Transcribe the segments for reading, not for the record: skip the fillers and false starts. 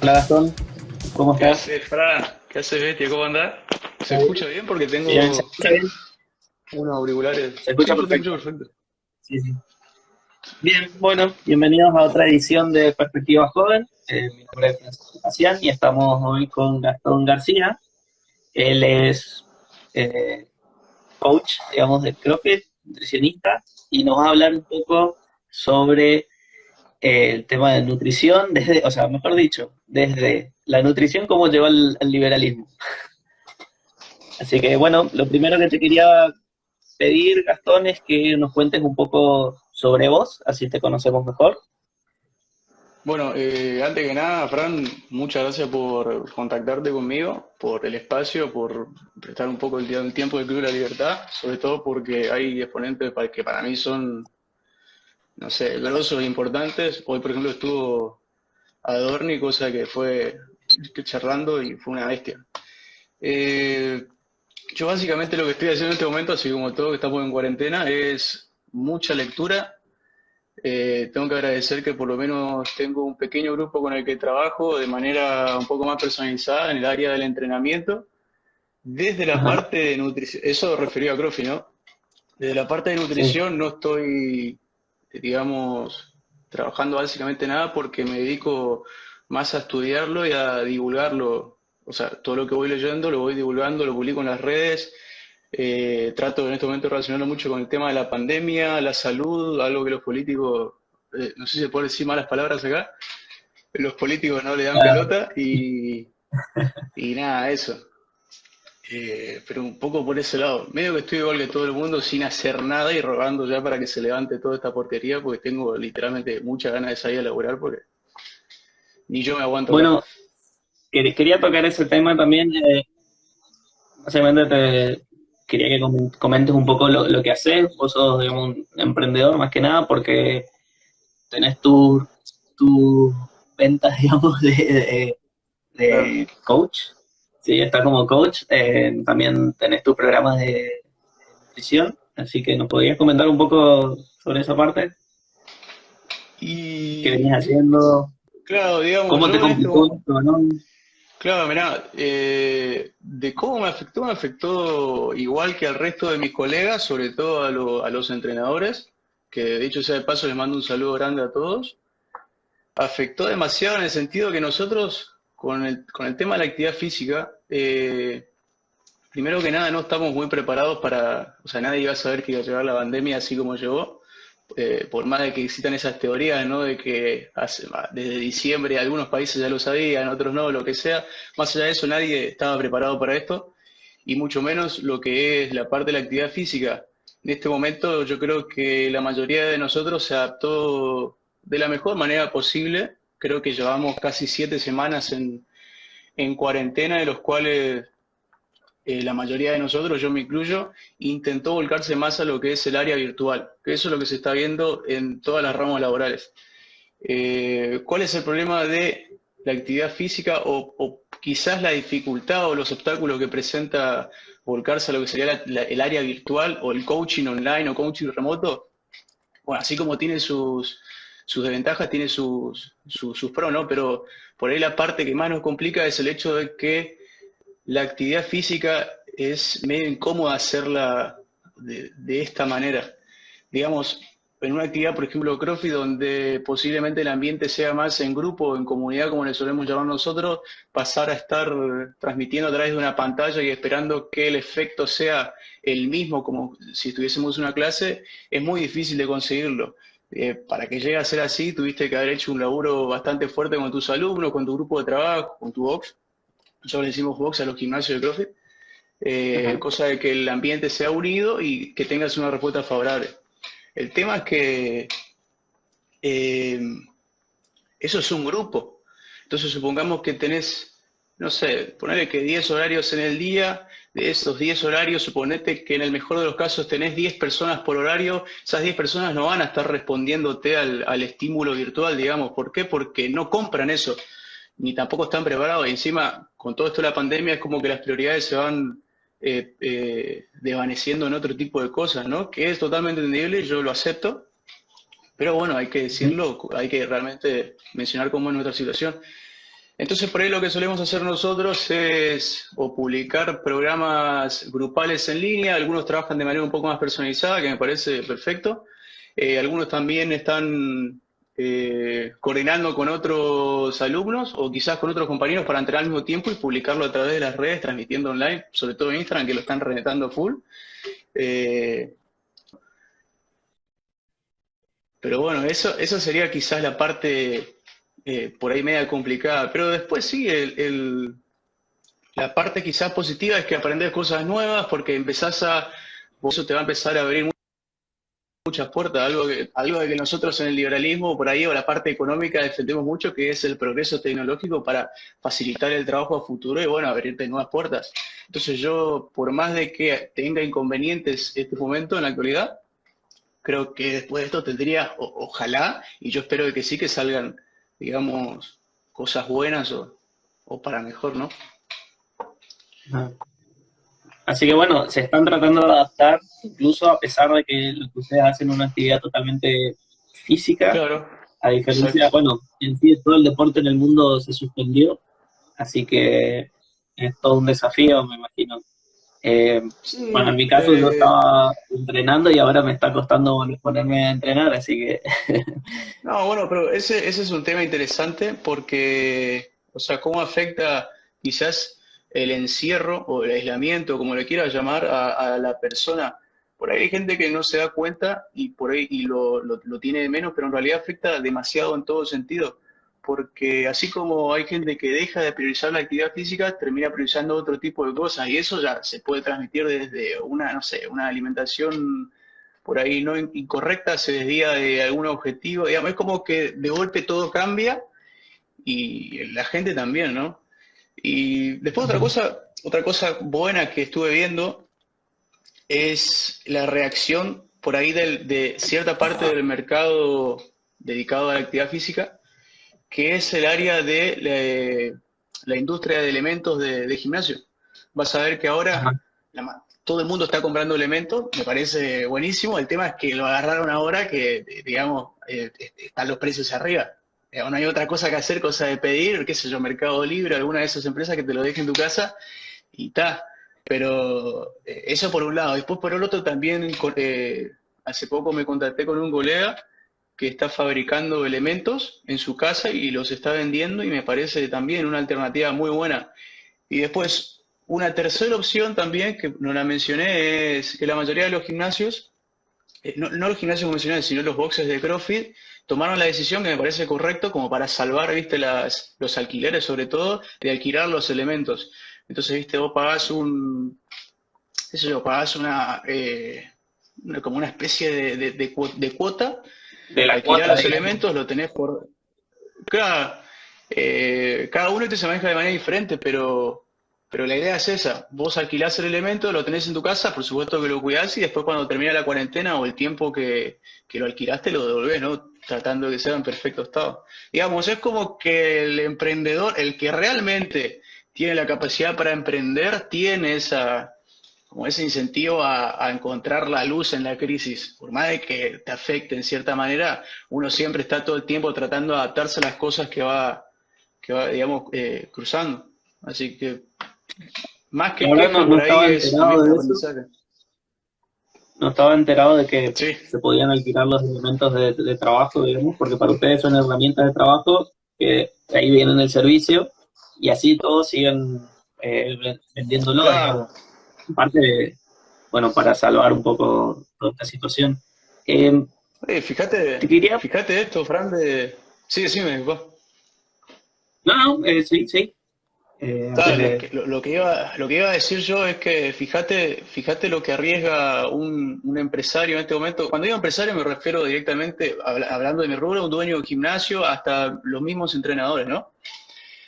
Hola Gastón, ¿cómo ¿Qué estás? haces, Fran? ¿Qué haces, bestia? ¿Cómo andás? ¿Se ¿Todo escucha bien? bien? Porque Bien, ¿se tengo escucha bien? unos auriculares. Se escucha Sí, yo te escucho perfecto. perfecto. Sí, sí. Bien, bueno, bienvenidos a otra edición de Perspectiva Joven. Mi nombre es Francisco Sebastián y estamos hoy con Gastón García. Él es eh, coach, digamos, de CrossFit, nutricionista, y nos va a hablar un poco sobre el tema de nutrición, desde, o sea, mejor dicho, desde la nutrición, cómo lleva al liberalismo. Así que bueno, lo primero que te quería pedir, Gastón, es que nos cuentes un poco sobre vos, así te conocemos mejor. Bueno, antes que nada, Fran, muchas gracias por contactarte conmigo, por el espacio, por prestar un poco el tiempo del Club de la Libertad, sobre todo porque hay exponentes que para mí son, no sé, grosos e importantes. Hoy, por ejemplo, estuvo Adorni, cosa que fue charlando y fue una bestia. Eh, Yo básicamente lo que estoy haciendo en este momento, así como todo que estamos en cuarentena, es mucha lectura. Tengo que agradecer que por lo menos tengo un pequeño grupo con el que trabajo de manera un poco más personalizada en el área del entrenamiento. Desde la Ajá, parte de nutrición, eso referido a CrossFit, ¿no? Desde la parte de sí. nutrición no estoy, digamos, trabajando básicamente nada porque me dedico más a estudiarlo y a divulgarlo. O sea, todo lo que voy leyendo lo voy divulgando, lo publico en las redes. Trato en este momento de relacionarlo mucho con el tema de la pandemia, la salud, algo que los políticos, no sé si se puede decir malas palabras acá, los políticos no le dan Ah, pelota y nada, eso. Pero un poco por ese lado. Medio que estoy igual que todo el mundo sin hacer nada y rogando ya para que se levante toda esta porquería porque tengo literalmente muchas ganas de salir a laburar porque ni yo me aguanto acá. bueno, quería tocar ese tema también. Básicamente te quería que comentes un poco lo que haces. Vos sos, digamos, un emprendedor más que nada porque tenés tus ventas, digamos, Claro. de coach. Sí, está como coach. También tenés tus programas de nutrición. Así que nos podrías comentar un poco sobre esa parte. ¿Qué Y venís haciendo? claro, digamos, ¿Cómo te yo en complicó esto, esto, no? claro, mirá, de cómo me afectó igual que al resto de mis colegas, sobre todo a los entrenadores, que de hecho sea de paso les mando un saludo grande a todos. Afectó demasiado en el sentido que nosotros, con el tema de la actividad física, primero que nada no estamos muy preparados para, o sea, nadie iba a saber que iba a llegar la pandemia así como llegó, por más de que existan esas teorías, ¿no? De que desde diciembre algunos países ya lo sabían, otros no, lo que sea, más allá de eso nadie estaba preparado para esto, y mucho menos lo que es la parte de la actividad física. En este momento yo creo que la mayoría de nosotros se adaptó de la mejor manera posible. Creo que llevamos casi 7 semanas en cuarentena, de los cuales la mayoría de nosotros, yo me incluyo, intentó volcarse más a lo que es el área virtual, que eso es lo que se está viendo en todas las ramas laborales. ¿Cuál es el problema de la actividad física o quizás la dificultad o los obstáculos que presenta volcarse a lo que sería el área virtual o el coaching online o coaching remoto? Bueno, así como tiene sus desventajas, tiene sus pros, ¿no? Pero por ahí la parte que más nos complica es el hecho de que la actividad física es medio incómoda hacerla de esta manera. Digamos, en una actividad, por ejemplo, CrossFit, donde posiblemente el ambiente sea más en grupo o en comunidad, como le solemos llamar nosotros, pasar a estar transmitiendo a través de una pantalla y esperando que el efecto sea el mismo como si estuviésemos en una clase, es muy difícil de conseguirlo. Para que llegue a ser así, tuviste que haber hecho un laburo bastante fuerte con tus alumnos, con tu grupo de trabajo, con tu box. Nosotros le decimos box a los gimnasios de CrossFit, Ajá. cosa de que el ambiente sea unido y que tengas una respuesta favorable. El tema es que eh, eso es un grupo. Entonces supongamos que tenés, no sé, ponele que 10 horarios en el día, de esos 10 horarios, suponete que en el mejor de los casos tenés 10 personas por horario, esas 10 personas no van a estar respondiéndote al estímulo virtual, digamos. ¿Por qué? Porque no compran eso, ni tampoco están preparados. Y encima, con todo esto de la pandemia, es como que las prioridades se van desvaneciendo en otro tipo de cosas, ¿no? Que es totalmente entendible, yo lo acepto, pero bueno, hay que Ujú. decirlo, hay que realmente mencionar cómo es nuestra situación. Entonces, por ahí lo que solemos hacer nosotros es o publicar programas grupales en línea, algunos trabajan de manera un poco más personalizada, que me parece perfecto. Algunos también están coordinando con otros alumnos o quizás con otros compañeros para entrenar al mismo tiempo y publicarlo a través de las redes, transmitiendo online, sobre todo en Instagram, que lo están reventando full. Eh, pero bueno, eso sería quizás la parte por ahí media complicada. Pero después sí, la parte quizás positiva es que aprendes cosas nuevas porque eso te va a empezar a abrir muchas puertas, algo de que nosotros en el liberalismo, por ahí, o la parte económica, defendemos mucho, que es el progreso tecnológico para facilitar el trabajo a futuro y, bueno, abrirte nuevas puertas. Entonces yo, por más de que tenga inconvenientes este momento en la actualidad, creo que después de esto tendría, ojalá, y yo espero que sí, que salgan, digamos, cosas buenas o para mejor, ¿no? Ajá. Así que bueno, se están tratando de adaptar, incluso a pesar de que lo que ustedes hacen es una actividad totalmente física, Claro, a diferencia, exacto. bueno, en sí todo el deporte en el mundo se suspendió, así que es todo un desafío, me imagino. Eh, bueno, en Sí, mi caso yo estaba entrenando y ahora me está costando ponerme a entrenar, así que no, bueno, pero ese es un tema interesante porque, o sea, cómo afecta quizás el encierro o el aislamiento, como le quieras llamar, a la persona. Por ahí hay gente que no se da cuenta y por ahí lo tiene de menos, pero en realidad afecta demasiado en todo sentido. Porque así como hay gente que deja de priorizar la actividad física, termina priorizando otro tipo de cosas y eso ya se puede transmitir desde una, no sé, una alimentación por ahí no incorrecta, se desvía de algún objetivo, digamos, es como que de golpe todo cambia y la gente también, ¿no? Y después otra cosa buena que estuve viendo es la reacción por ahí de cierta parte del mercado dedicado a la actividad física, que es el área de la industria de elementos de gimnasio. Vas a ver que ahora todo el mundo está comprando elementos, me parece buenísimo. El tema es que lo agarraron ahora que, digamos, están los precios arriba. No hay otra cosa que hacer, cosa de pedir, qué sé yo, Mercado Libre, alguna de esas empresas que te lo dejen en tu casa y ta. Pero eso por un lado. Después por el otro también, hace poco me contacté con un colega que está fabricando elementos en su casa y los está vendiendo y me parece también una alternativa muy buena. Y después, una tercera opción también, que no la mencioné, es que la mayoría de los gimnasios, no los gimnasios convencionales, sino los boxes de CrossFit, tomaron la decisión que me parece correcto como para salvar, viste, los alquileres sobre todo, de alquilar los elementos. Entonces, viste, vos pagás qué sé yo, pagás como una especie de cuota, de la alquilar cuota, los digamos. elementos, lo tenés por... Claro, cada uno se maneja de manera diferente, pero la idea es esa. Vos alquilás el elemento, lo tenés en tu casa, por supuesto que lo cuidás y después cuando termina la cuarentena o el tiempo que lo alquilaste lo devolvés, ¿no? Tratando de que sea en perfecto estado. Digamos, es como que el emprendedor, el que realmente tiene la capacidad para emprender, tiene como ese incentivo a encontrar la luz en la crisis. Por más de que te afecte en cierta manera, uno siempre está todo el tiempo tratando de adaptarse a las cosas que va digamos, cruzando. Así que más La que verdad queja, no por ahí estaba es enterado también un de eso, aprendizaje. no estaba enterado de que Sí, se podían alquilar los elementos de trabajo, digamos, porque para ustedes son herramientas de trabajo que ahí vienen el servicio y así todos siguen vendiéndolo, claro. digamos. Aparte, bueno, para salvar un poco toda esta situación. Te quería, Fíjate esto, Fran, de... Sí, decime, vos. no, sí, sí, antes Claro, de... lo que iba a decir yo es que fíjate lo que arriesga un empresario en este momento. Cuando digo empresario me refiero directamente, hablando de mi rubro, un dueño de un gimnasio, hasta los mismos entrenadores, ¿no?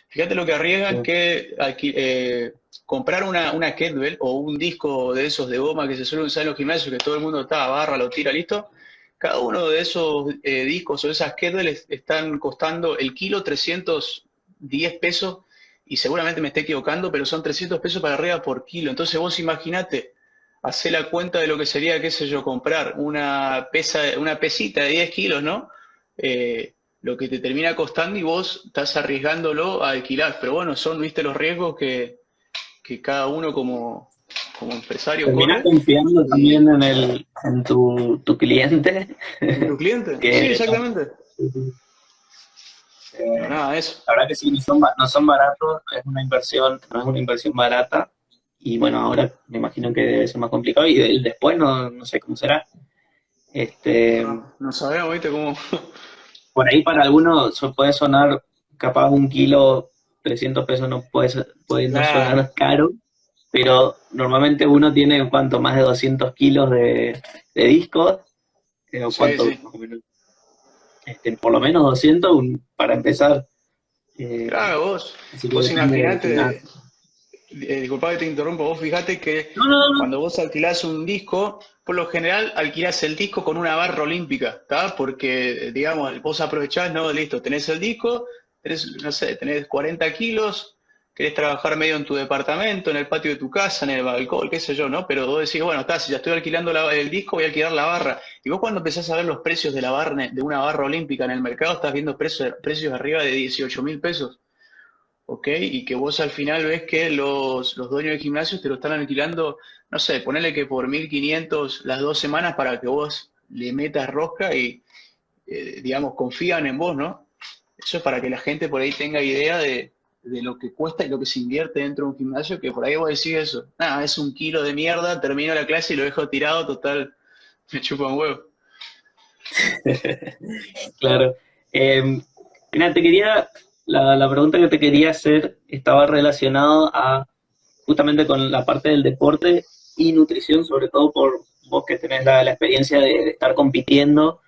Fíjate lo que arriesgan que comprar una kettlebell o un disco de esos de goma que se suelen usar en los gimnasios, que todo el mundo está, agarra, lo tira, listo. Cada uno de esos discos o esas kettlebells están costando el kilo 310 pesos y seguramente me esté equivocando, pero son 300 pesos para arriba por kilo. Entonces vos imaginate, hacé la cuenta de lo que sería, qué sé yo, comprar una pesita de 10 kilos, ¿no? lo que te termina costando y vos estás arriesgándolo a alquilar. Pero bueno, son, viste, los riesgos que cada uno como empresario Terminás corre. confiando Y también en tu cliente, en tu cliente, sí, que exactamente. Pero eh, nada, eso. la verdad que sí, no son baratos, es una inversión, no es una inversión barata, y bueno, ahora me imagino que debe ser más complicado, y el después no sé cómo será. Este, No, no sabemos, viste, cómo. por ahí para algunos puede sonar, capaz un kilo, 300 pesos puede no Claro, sonar caro, pero normalmente uno tiene cuánto más de 200 kilos de discos, o sí, cuánto, sí. más o menos, por lo menos 200 para empezar. Claro, vos, Así que vos depende del imaginate, gimnasio. disculpa que te interrumpo, vos fíjate que No, no, no. cuando vos alquilás un disco, por lo general alquilás el disco con una barra olímpica, ¿está? Porque, digamos, vos aprovechás, no, listo, tenés el disco, tenés, no sé, tenés 40 kilos, querés trabajar medio en tu departamento, en el patio de tu casa, en el balcón, qué sé yo, ¿no? Pero vos decís, bueno, está, si ya estoy alquilando el disco, voy a alquilar la barra. Y vos cuando empezás a ver los precios de la barra, de una barra olímpica en el mercado, estás viendo precios arriba de 18.000 pesos. ¿Ok? Y que vos al final ves que los dueños de gimnasios te lo están alquilando, no sé, ponele que por 1.500 las 2 semanas para que vos le metas rosca y, digamos, confían en vos, ¿no? Eso es para que la gente por ahí tenga idea de lo que cuesta y lo que se invierte dentro de un gimnasio, que por ahí vos decís eso, nada, es un kilo de mierda, termino la clase y lo dejo tirado, total, me chupa un huevo. Claro. Mira, la pregunta que te quería hacer estaba relacionado a justamente con la parte del deporte y nutrición, sobre todo por vos que tenés la experiencia de estar compitiendo.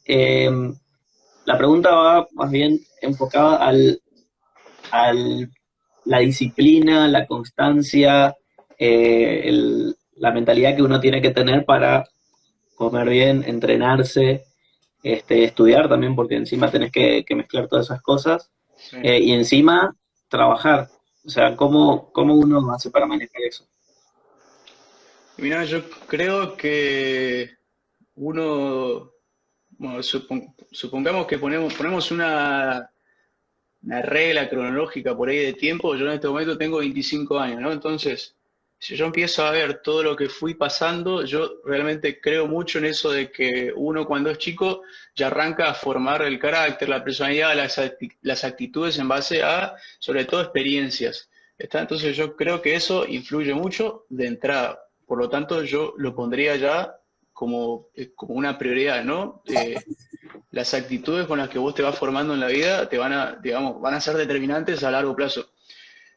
Eh, la pregunta va más bien enfocada al la disciplina, la constancia, la mentalidad que uno tiene que tener para comer bien, entrenarse, estudiar también, porque encima tenés que mezclar todas esas cosas, Sí. y encima trabajar. O sea, ¿cómo uno hace para manejar eso? Y mira, yo creo que uno, bueno, supongamos que ponemos una regla cronológica por ahí de tiempo. Yo en este momento tengo 25 años, ¿no? Entonces, si yo empiezo a ver todo lo que fui pasando, yo realmente creo mucho en eso de que uno cuando es chico ya arranca a formar el carácter, la personalidad, las actitudes en base a, sobre todo, experiencias. ¿Está? Entonces yo creo que eso influye mucho de entrada. Por lo tanto, yo lo pondría ya como una prioridad, ¿no? Las actitudes con las que vos te vas formando en la vida te van a, digamos, van a ser determinantes a largo plazo.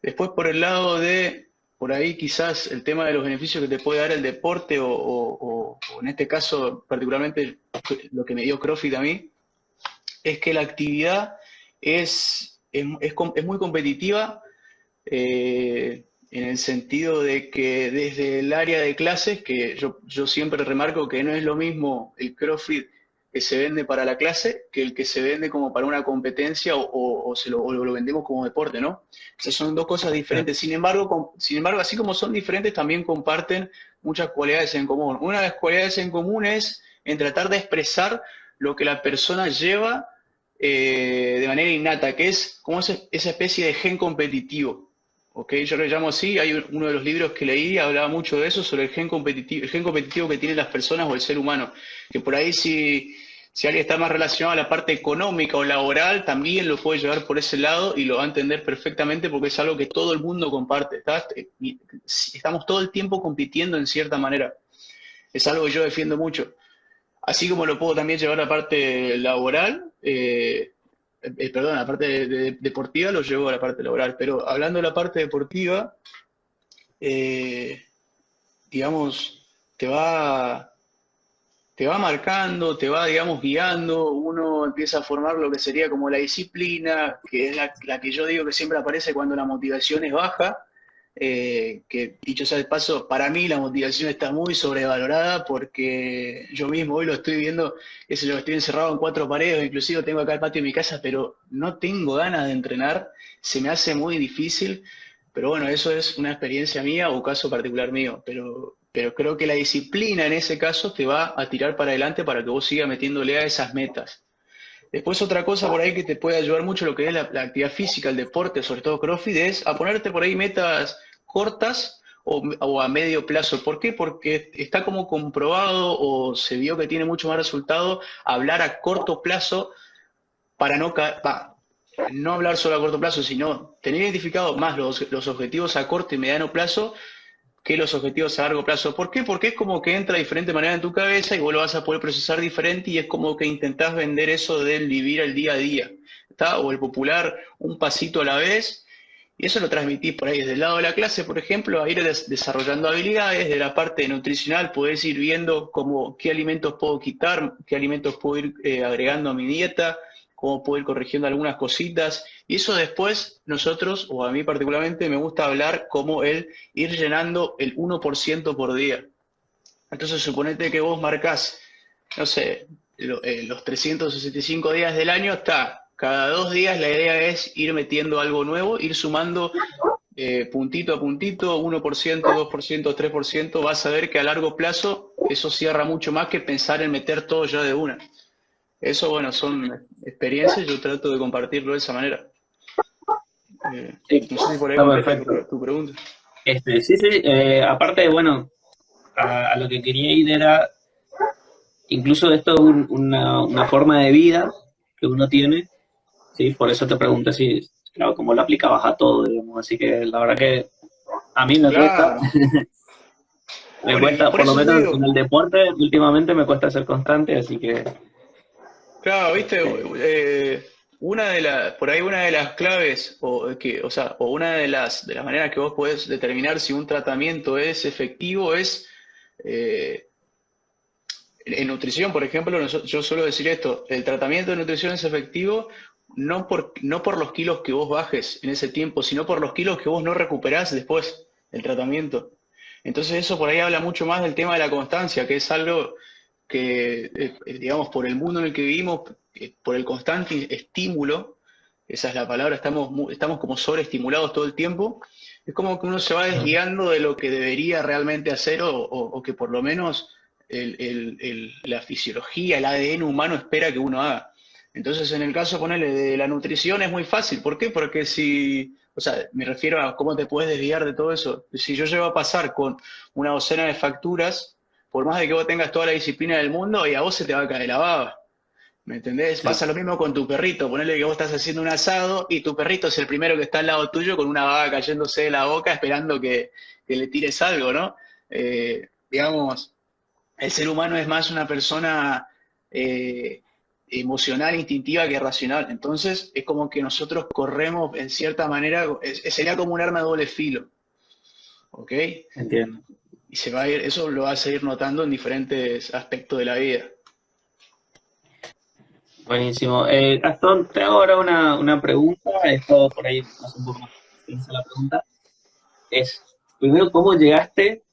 Después, por el lado de, por ahí quizás el tema de los beneficios que te puede dar el deporte o en este caso particularmente lo que me dio CrossFit a mí, es que la actividad es muy competitiva, en el sentido de que desde el área de clases, que yo siempre remarco que no es lo mismo el CrossFit que se vende para la clase que el que se vende como para una competencia o lo vendemos como deporte, ¿no? Esas son dos cosas diferentes. Sin embargo, así como son diferentes, también comparten muchas cualidades en común. Una de las cualidades en común es en tratar de expresar lo que la persona lleva, de manera innata, que es como esa especie de gen competitivo. ¿Ok? Yo lo llamo así. Hay uno de los libros que leí, hablaba mucho de eso, sobre el gen competitivo que tienen las personas o el ser humano. Que por ahí si alguien está más relacionado a la parte económica o laboral, también lo puede llevar por ese lado y lo va a entender perfectamente porque es algo que todo el mundo comparte. Estamos todo el tiempo compitiendo en cierta manera. Es algo que yo defiendo mucho. Así como lo puedo también llevar a la parte laboral, perdón, a la parte deportiva lo llevo a la parte laboral, pero hablando de la parte deportiva, eh, digamos, te va, te va marcando, te va, digamos, guiando, uno empieza a formar lo que sería como la disciplina, que es la que yo digo que siempre aparece cuando la motivación es baja, que dicho sea de paso, para mí la motivación está muy sobrevalorada porque yo mismo hoy lo estoy viendo, qué sé yo, estoy encerrado en cuatro paredes, inclusive tengo acá el patio de mi casa, pero no tengo ganas de entrenar, se me hace muy difícil, pero bueno, eso es una experiencia mía o caso particular mío, pero creo que la disciplina en ese caso te va a tirar para adelante para que vos sigas metiéndole a esas metas. Después otra cosa por ahí que te puede ayudar mucho lo que es la actividad física, el deporte, sobre todo CrossFit, es a ponerte por ahí metas cortas o a medio plazo. ¿Por qué? Porque está como comprobado o se vio que tiene mucho más resultado hablar a corto plazo para no hablar solo a corto plazo, sino tener identificado más los objetivos a corto y mediano plazo que los objetivos a largo plazo. ¿Por qué? Porque es como que entra de diferente manera en tu cabeza y vos lo vas a poder procesar diferente y es como que intentás vender eso del vivir el día a día, ¿está? O el popular un pasito a la vez. Y eso lo transmitís por ahí desde el lado de la clase, por ejemplo, a ir desarrollando habilidades. De la parte nutricional podés ir viendo qué alimentos puedo quitar, qué alimentos puedo ir agregando a mi dieta, cómo puedo ir corrigiendo algunas cositas. Y eso después nosotros, o a mí particularmente, me gusta hablar como el ir llenando el 1% por día. Entonces suponete que vos marcás, no sé, los 365 días del año, cada 2 días la idea es ir metiendo algo nuevo, ir sumando puntito a puntito, 1%, 2%, 3%, vas a ver que a largo plazo eso cierra mucho más que pensar en meter todo ya de una. Eso, bueno, son experiencias, yo trato de compartirlo de esa manera. Sí, No sé si por ahí está contesta perfecto. tu pregunta. Sí, sí, aparte, bueno, a lo que quería ir era, incluso esto es una forma de vida que uno tiene, sí, por eso te pregunté si, claro, cómo lo aplicabas a todo, digamos, así que la verdad que a mí Claro. me Bueno, y cuesta, por por lo eso te menos en digo, el deporte, últimamente me cuesta ser constante, así que, claro, viste, este, por ahí una de las claves, o una de las maneras que vos podés determinar si un tratamiento es efectivo es eh, en nutrición, por ejemplo, yo suelo decir esto, el tratamiento de nutrición es efectivo no por los kilos que vos bajes en ese tiempo, sino por los kilos que vos no recuperás después del tratamiento. Entonces eso por ahí habla mucho más del tema de la constancia, que es algo que, digamos, por el mundo en el que vivimos, por el constante estímulo, esa es la palabra, estamos como sobreestimulados todo el tiempo, es como que uno se va desviando de lo que debería realmente hacer o que por lo menos la fisiología, el ADN humano espera que uno haga. Entonces, en el caso, ponerle de la nutrición es muy fácil. ¿Por qué? Porque o sea, me refiero a cómo te puedes desviar de todo eso. Si yo llego a pasar con una docena de facturas, por más de que vos tengas toda la disciplina del mundo, y a vos se te va a caer la baba. ¿Me entendés? sí, Pasa lo mismo con tu perrito. Ponele que vos estás haciendo un asado y tu perrito es el primero que está al lado tuyo con una baba cayéndose de la boca esperando que le tires algo, ¿no? Digamos, el ser humano es más una persona emocional, instintiva que racional. Entonces, es como que nosotros corremos en cierta manera, sería como un arma de doble filo, ¿ok? entiendo. Y eso lo vas a ir notando en diferentes aspectos de la vida. Buenísimo. Gastón, te hago ahora una pregunta, esto por ahí no sé un poco más extensa la pregunta, es, primero, ¿cómo llegaste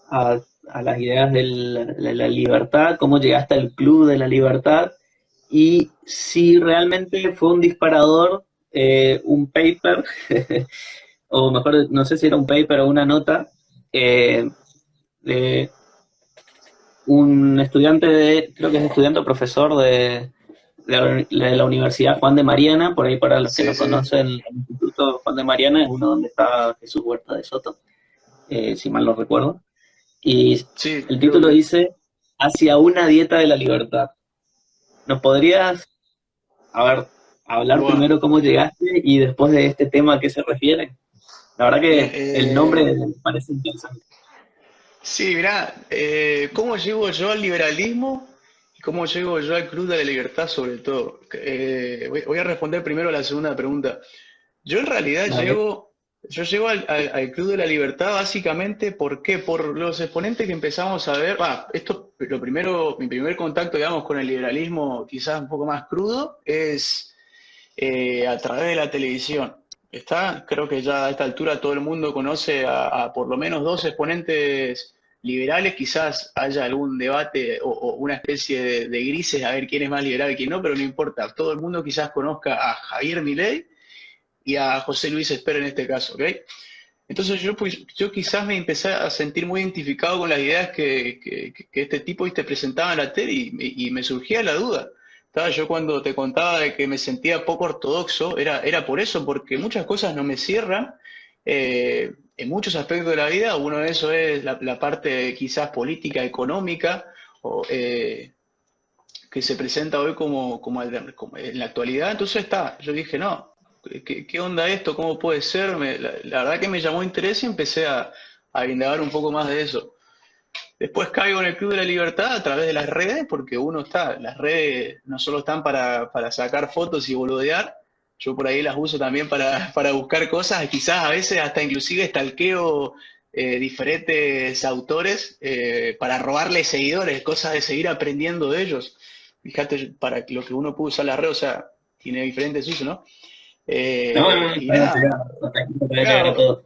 a las ideas de la libertad? ¿Cómo llegaste al Club de la Libertad? Y si realmente fue un disparador, un paper, o mejor, no sé si era un paper o una nota, eh, de un estudiante creo que es estudiante o profesor de la Universidad Juan de Mariana, por ahí para los que Sí, no sí, conocen, el Instituto Juan de Mariana es uno donde está Jesús Huerta de Soto, si mal no recuerdo. Y sí, el creo título que. dice, Hacia una dieta de la libertad. ¿Nos podrías, a ver, hablar Buah. primero cómo llegaste y después de este tema a qué se refiere? La verdad Mira, que el nombre me parece interesante. sí, mirá, ¿cómo llego yo al liberalismo y cómo llego yo al Club de la Libertad sobre todo? Voy a responder primero a la segunda pregunta. Yo en realidad Dale. yo llego al Club de la Libertad básicamente, ¿por qué? Por los exponentes que empezamos a ver, mi primer contacto, digamos, con el liberalismo quizás un poco más crudo es a través de la televisión. Creo que ya a esta altura todo el mundo conoce a por lo menos dos exponentes liberales, quizás haya algún debate o una especie de grises a ver quién es más liberal y quién no, pero no importa. Todo el mundo quizás conozca a Javier Milei y a José Luis Espera en este caso, ¿ok? Entonces yo quizás me empecé a sentir muy identificado con las ideas que este tipo, viste, presentaba en la tele y me surgía la duda. Estaba yo cuando te contaba de que me sentía poco ortodoxo, era por eso, porque muchas cosas no me cierran en muchos aspectos de la vida. Uno de esos es la parte quizás política, económica, o, que se presenta hoy como en la actualidad. Entonces yo dije, no, ¿qué onda esto? ¿Cómo puede ser? La verdad que me llamó interés y empecé a indagar un poco más de eso. Después caigo en el Club de la Libertad a través de las redes, porque las redes no solo están para sacar fotos y boludear, yo por ahí las uso también para buscar cosas, quizás a veces hasta inclusive stalkeo diferentes autores para robarles seguidores, cosas de seguir aprendiendo de ellos. Fíjate, para lo que uno puede usar la red, o sea, tiene diferentes usos, ¿no? No, no, no, Y está bien, nada, no te voy a caer a claro, todo.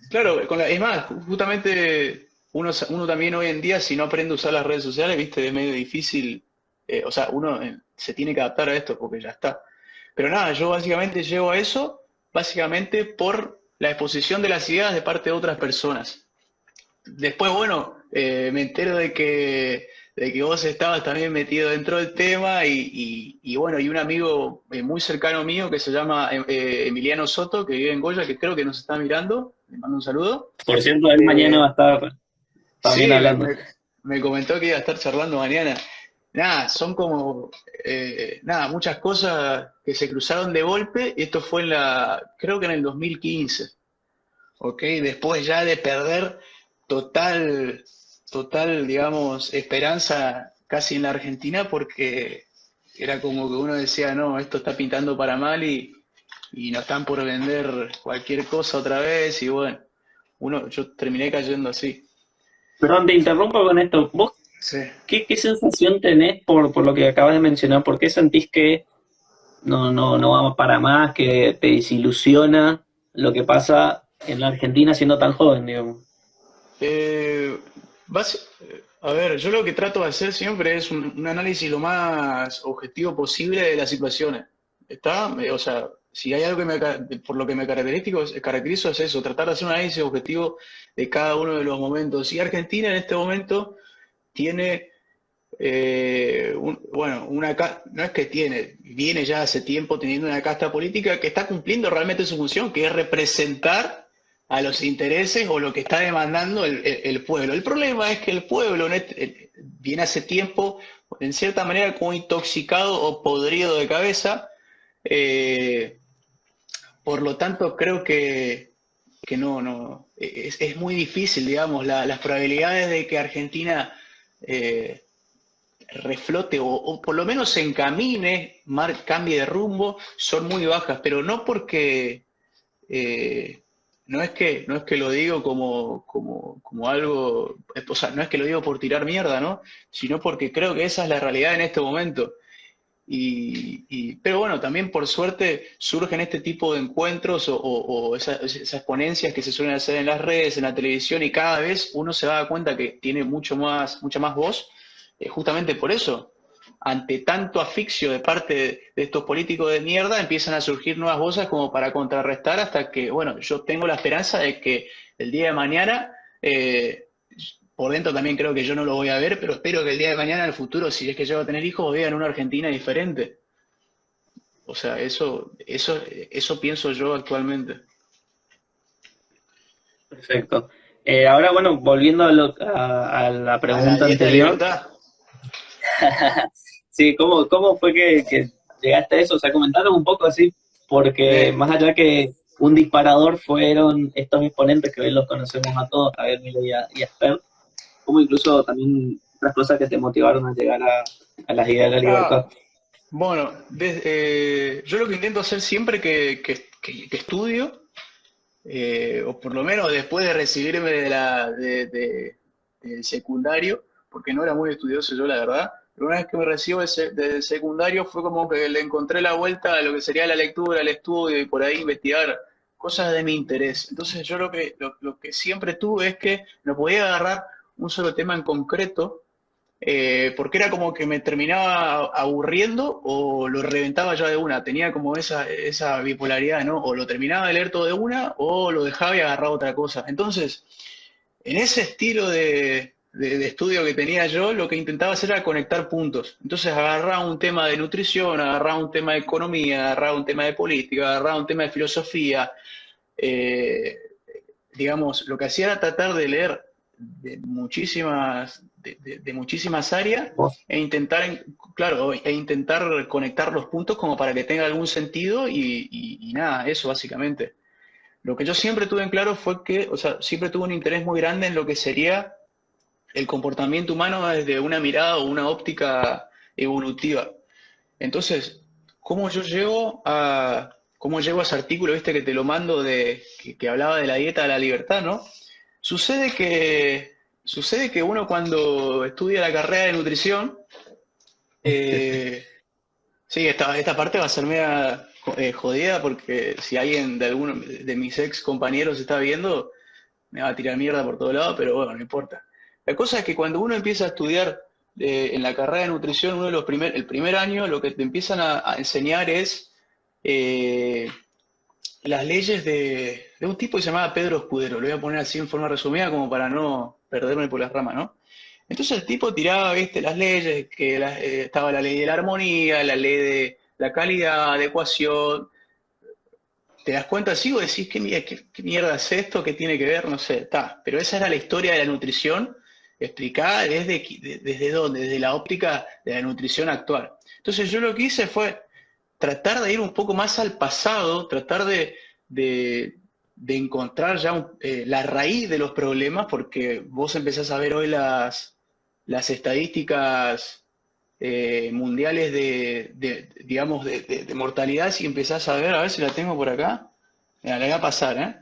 claro, es más, justamente uno también hoy en día, si no aprende a usar las redes sociales, viste, es medio difícil, o sea, uno se tiene que adaptar a esto porque ya está. Pero nada, yo básicamente llego a eso, básicamente por la exposición de las ideas de parte de otras personas. Después, bueno, me entero de que vos estabas también metido dentro del tema y bueno, y un amigo muy cercano mío que se llama Emiliano Soto, que vive en Goya, que creo que nos está mirando, le mando un saludo. Por cierto, él mañana va a Eh, estar también sí, hablando. me comentó que iba a estar charlando mañana. Nada, son como, nada, muchas cosas que se cruzaron de golpe. Esto fue creo que en el 2015. ¿Ok? Después ya de perder total, total, digamos, esperanza casi en la Argentina porque era como que uno decía, no, esto está pintando para mal y nos están por vender cualquier cosa otra vez y bueno, yo terminé cayendo así. Perdón, te interrumpo con esto. ¿Vos Sí. qué sensación tenés por lo que acabas de mencionar? ¿Por qué sentís que no vamos para más, que te desilusiona lo que pasa en la Argentina siendo tan joven, digamos? Eh, a ver, yo lo que trato de hacer siempre es un análisis lo más objetivo posible de las situaciones. ¿Está? O sea, si hay algo por lo que caracterizo es eso, tratar de hacer un análisis objetivo de cada uno de los momentos. Y Argentina en este momento tiene, bueno, no es que viene ya hace tiempo teniendo una casta política que está cumpliendo realmente su función, que es representar a los intereses o lo que está demandando el pueblo. El problema es que el pueblo viene hace tiempo, en cierta manera, como intoxicado o podrido de cabeza. eh, por lo tanto, creo que no, es muy difícil, digamos, las probabilidades de que Argentina eh, reflote o por lo menos se encamine, cambie de rumbo, son muy bajas, pero no porque eh, no es que lo digo como algo, o sea, no es que lo digo por tirar mierda, ¿no? Sino porque creo que esa es la realidad en este momento. Pero bueno, también por suerte surgen este tipo de encuentros o esas ponencias que se suelen hacer en las redes, en la televisión, y cada vez uno se da cuenta que tiene mucha más voz, justamente por eso. Ante tanto asfixio de parte de estos políticos de mierda, empiezan a surgir nuevas voces como para contrarrestar hasta que, bueno, yo tengo la esperanza de que el día de mañana por dentro también creo que yo no lo voy a ver, pero espero que el día de mañana, en el futuro, si es que llego a tener hijos, vean una Argentina diferente. O sea, eso pienso yo actualmente. Perfecto. Ahora, bueno, volviendo a la A la pregunta dieta de anterior, libertad. sí, ¿cómo fue que llegaste a eso? O sea, comentaron un poco así, porque Eh, más allá que un disparador fueron estos exponentes que hoy los conocemos a todos, Javier Milei y a Esper, como incluso también otras cosas que te motivaron a llegar a las ideas de la libertad. ah, bueno, yo lo que intento hacer siempre que estudio, o por lo menos después de recibirme del secundario, porque no era muy estudioso yo, la verdad, pero una vez que me recibo del secundario fue como que le encontré la vuelta a lo que sería la lectura, el estudio y por ahí investigar cosas de mi interés. Entonces yo lo que siempre tuve es que no podía agarrar un solo tema en concreto, porque era como que me terminaba aburriendo o lo reventaba ya de una. Tenía como esa bipolaridad, ¿no? O lo terminaba de leer todo de una o lo dejaba y agarraba otra cosa. Entonces, en ese estilo de estudio que tenía yo, lo que intentaba hacer era conectar puntos. Entonces agarraba un tema de nutrición, agarraba un tema de economía, agarraba un tema de política, agarraba un tema de filosofía. eh, digamos, lo que hacía era tratar de leer de muchísimas áreas Vos. e intentar, claro, e intentar conectar los puntos como para que tenga algún sentido y nada, eso básicamente. Lo que yo siempre tuve en claro fue que, o sea, siempre tuve un interés muy grande en lo que sería el comportamiento humano desde una mirada o una óptica evolutiva. Entonces, ¿cómo yo cómo llego a ese artículo, viste, que te lo mando que hablaba de la dieta de la libertad, ¿no? Sucede sucede que uno cuando estudia la carrera de nutrición, eh, sí, esta parte va a ser media jodida porque si alguien de alguno de mis ex compañeros está viendo, me va a tirar mierda por todos lados, pero bueno, no importa. La cosa es que cuando uno empieza a estudiar en la carrera de nutrición, el primer año, lo que te empiezan a enseñar es eh, las leyes de un tipo que se llamaba Pedro Escudero. Lo voy a poner así en forma resumida como para no perderme por las ramas, ¿no? Entonces el tipo tiraba, viste, las leyes, estaba la ley de la armonía, la ley de la calidad, adecuación. Te das cuenta, sí, o decís, ¿qué mierda es esto? ¿Qué tiene que ver? No sé, está. Pero esa era la historia de la nutrición explicada desde dónde, desde la óptica de la nutrición actual. Entonces yo lo que hice fue tratar de ir un poco más al pasado, tratar de, de encontrar ya la raíz de los problemas, porque vos empezás a ver hoy las estadísticas mundiales digamos, de mortalidad, si empezás a ver si la tengo por acá. Mira, la voy a pasar, ¿eh?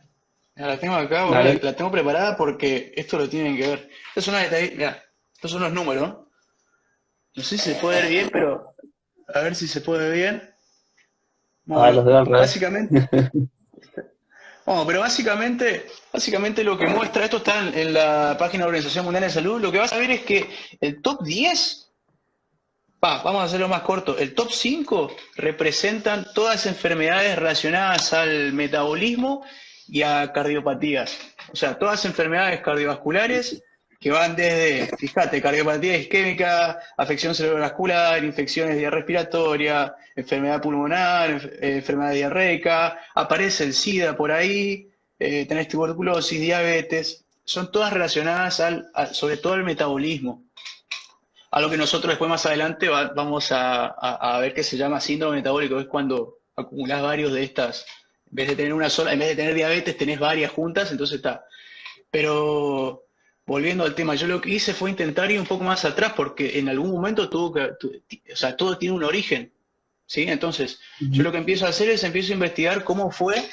Mira, la tengo acá, Dale. la tengo preparada porque esto lo tienen que ver. Mira, estos son los números. No sé si se puede ver bien, pero a ver si se puede ver bien. Ah, los Bueno, dedo al revés. básicamente, bueno, pero básicamente lo que muestra, esto está en la página de la Organización Mundial de Salud, lo que vas a ver es que el top 10, vamos a hacerlo más corto, el top 5 representan todas las enfermedades relacionadas al metabolismo y a cardiopatías. O sea, todas las enfermedades cardiovasculares que van desde, fíjate, cardiopatía isquémica, afección cerebrovascular, infecciones vías respiratorias, enfermedad pulmonar, enfermedad diarreica, aparece el SIDA por ahí, tenés tuberculosis, diabetes, son todas relacionadas sobre todo al metabolismo. A lo que nosotros después más adelante vamos a ver que se llama síndrome metabólico, es cuando acumulás varios de estas, en vez de tener una sola, en vez de tener diabetes, tenés varias juntas, entonces está. Pero volviendo al tema, yo lo que hice fue intentar ir un poco más atrás, porque en algún momento o sea, todo tiene un origen, ¿sí? Entonces, yo Ujú. lo que empiezo a hacer es empiezo a investigar cómo fue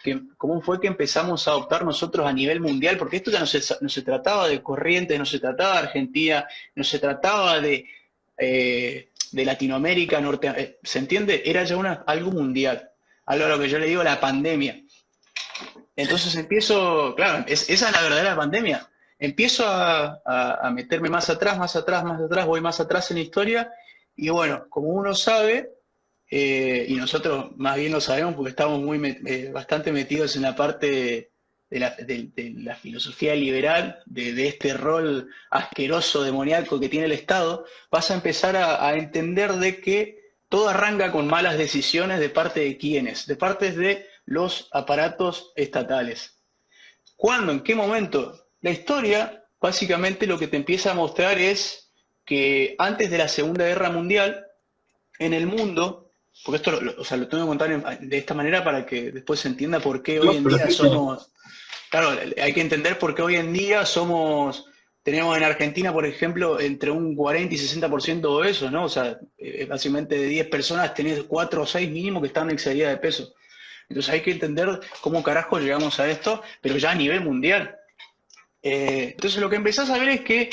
que empezamos a adoptar nosotros a nivel mundial, porque esto ya no se trataba de Corrientes, no se trataba de Argentina, no se trataba de Latinoamérica, ¿se entiende? Era ya algo mundial, algo a lo que yo le digo la pandemia. Entonces claro, esa es la verdadera pandemia. Empiezo a meterme más atrás, más atrás, más atrás, voy más atrás en la historia, y bueno, como uno sabe, y nosotros más bien lo sabemos porque estamos bastante metidos en la parte de la filosofía liberal, de este rol asqueroso, demoníaco que tiene el Estado, vas a empezar a entender de que todo arranca con malas decisiones de parte de quiénes, de parte de los aparatos estatales. ¿Cuándo? ¿En qué momento? La historia, básicamente lo que te empieza a mostrar es que antes de la Segunda Guerra Mundial, en el mundo, porque esto o sea, lo tengo que contar de esta manera para que después se entienda por qué hoy No, en día perfecto. somos, claro, hay que entender por qué hoy en día tenemos en Argentina, por ejemplo, entre un 40 y 60% de obesos, ¿no? O sea, básicamente de 10 personas tenés 4 o 6 mínimo que están en excedida de peso. Entonces hay que entender cómo carajo llegamos a esto, pero ya a nivel mundial. Entonces lo que empezás a ver es que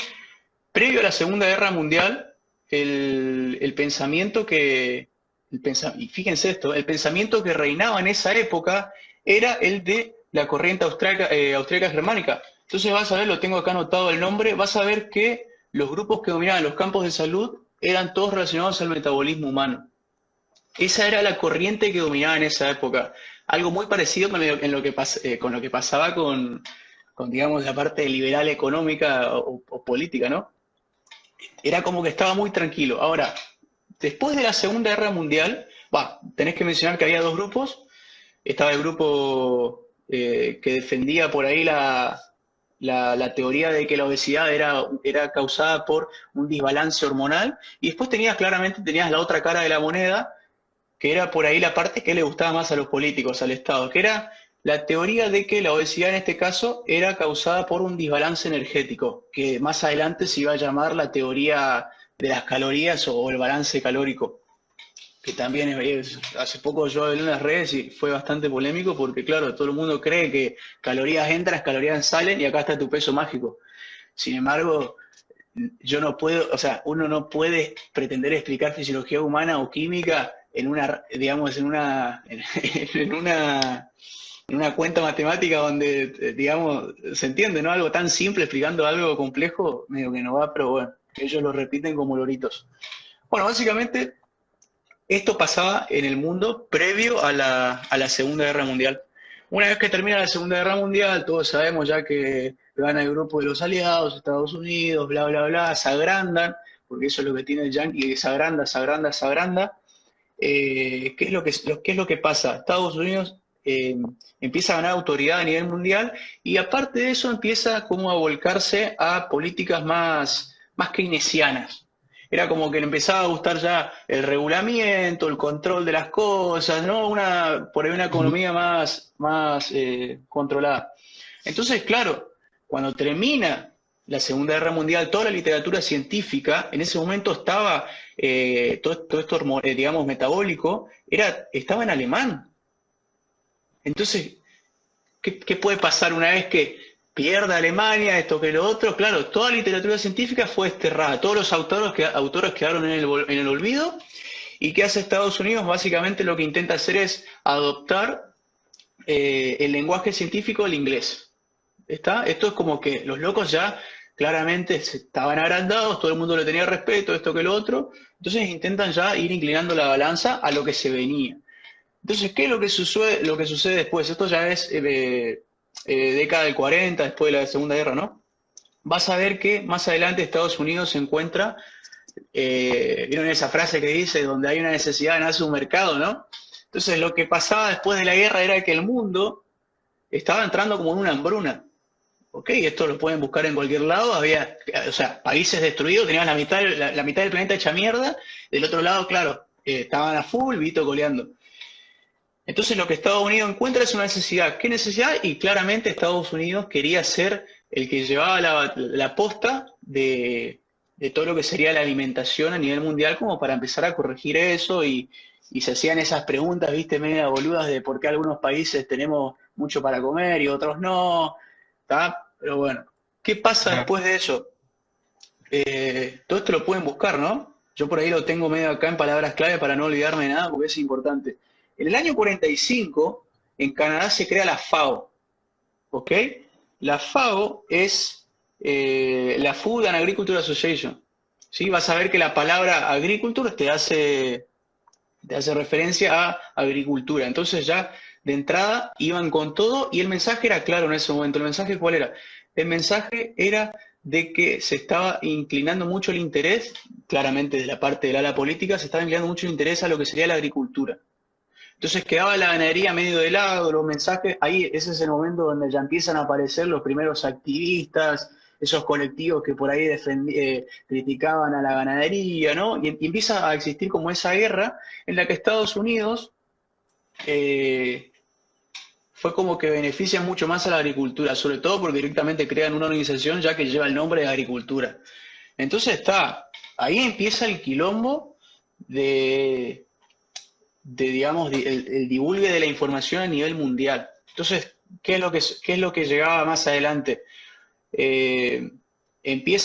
previo a la Segunda Guerra Mundial, el pensamiento y fíjense esto, el pensamiento que reinaba en esa época era el de la corriente austríaca germánica. Entonces vas a ver, lo tengo acá anotado el nombre, vas a ver que los grupos que dominaban los campos de salud eran todos relacionados al metabolismo humano. Esa era la corriente que dominaba en esa época. Algo muy parecido con lo que pasaba digamos, la parte liberal económica o política, ¿no? Era como que estaba muy tranquilo. Ahora, después de la Segunda Guerra Mundial, tenés que mencionar que había dos grupos. Estaba el grupo que defendía por ahí la teoría de que la obesidad era causada por un desbalance hormonal, y después tenías la otra cara de la moneda, que era por ahí la parte que le gustaba más a los políticos, al Estado, que era la teoría de que la obesidad en este caso era causada por un desbalance energético, que más adelante se iba a llamar la teoría de las calorías o el balance calórico, que también hace poco yo hablé en las redes y fue bastante polémico porque, claro, todo el mundo cree que calorías entran, calorías salen y acá está tu peso mágico. Sin embargo, yo no puedo, o sea, uno no puede pretender explicar fisiología humana o química en una, digamos, en una cuenta matemática donde, digamos, se entiende, ¿no? Algo tan simple explicando algo complejo, medio que no va, pero bueno, ellos lo repiten como loritos. Bueno, básicamente esto pasaba en el mundo previo a la Segunda Guerra Mundial. Una vez que termina la Segunda Guerra Mundial, todos sabemos ya que gana el grupo de los aliados, Estados Unidos, bla, bla, bla, se agrandan, porque eso es lo que tiene el Yankee, que se agranda, se agranda, se agranda. ¿Qué es lo que pasa? Estados Unidos empieza a ganar autoridad a nivel mundial y aparte de eso empieza como a volcarse a políticas más keynesianas. Era como que le empezaba a gustar ya el regulamiento, el control de las cosas, ¿no? Por ahí una economía más controlada. Entonces, claro, cuando termina la Segunda Guerra Mundial, toda la literatura científica, en ese momento estaba, todo esto, digamos, metabólico, estaba en alemán. Entonces, ¿qué puede pasar una vez que pierda Alemania, esto que lo otro? Claro, toda la literatura científica fue desterrada, todos los autores quedaron en el olvido. ¿Y qué hace Estados Unidos? Básicamente lo que intenta hacer es adoptar el lenguaje científico del inglés. Esto es como que los locos ya claramente estaban agrandados, todo el mundo le tenía respeto, esto que lo otro, entonces intentan ya ir inclinando la balanza a lo que se venía. Entonces, ¿qué es lo que sucede después? Esto ya es década del 40, después de la Segunda Guerra, ¿no? Vas a ver que más adelante Estados Unidos se encuentra, ¿vieron esa frase que dice, donde hay una necesidad nace un mercado, ¿no? Entonces, lo que pasaba después de la guerra era que el mundo estaba entrando como en una hambruna. ¿Ok? Esto lo pueden buscar en cualquier lado. Había, o sea, países destruidos, tenían la mitad del planeta hecha mierda. Del otro lado, claro, estaban a full, Vito coleando. Entonces lo que Estados Unidos encuentra es una necesidad. ¿Qué necesidad? Y claramente Estados Unidos quería ser el que llevaba la posta de todo lo que sería la alimentación a nivel mundial, como para empezar a corregir eso, y se hacían esas preguntas, viste, media boludas de por qué algunos países tenemos mucho para comer y otros no, ¿tá? Pero bueno, ¿qué pasa después de eso? Todo esto lo pueden buscar, ¿no? Yo por ahí lo tengo medio acá en palabras clave para no olvidarme de nada, porque es importante. En el año 45, en Canadá se crea la FAO, ¿ok? La FAO es la Food and Agriculture Association, ¿sí? Vas a ver que la palabra agriculture te hace referencia a agricultura. Entonces ya de entrada iban con todo y el mensaje era claro en ese momento. ¿El mensaje cuál era? El mensaje era de que se estaba inclinando mucho el interés, claramente de la parte del ala política, se estaba inclinando mucho el interés a lo que sería la agricultura. Entonces quedaba la ganadería medio de lado, los mensajes, ahí ese es el momento donde ya empiezan a aparecer los primeros activistas, esos colectivos que por ahí criticaban a la ganadería, ¿no? Y empieza a existir como esa guerra en la que Estados Unidos fue como que beneficia mucho más a la agricultura, sobre todo porque directamente crean una organización ya que lleva el nombre de agricultura. Entonces ahí empieza el quilombo digamos, el divulgue de la información a nivel mundial. Entonces, ¿qué es lo que llegaba más adelante? Después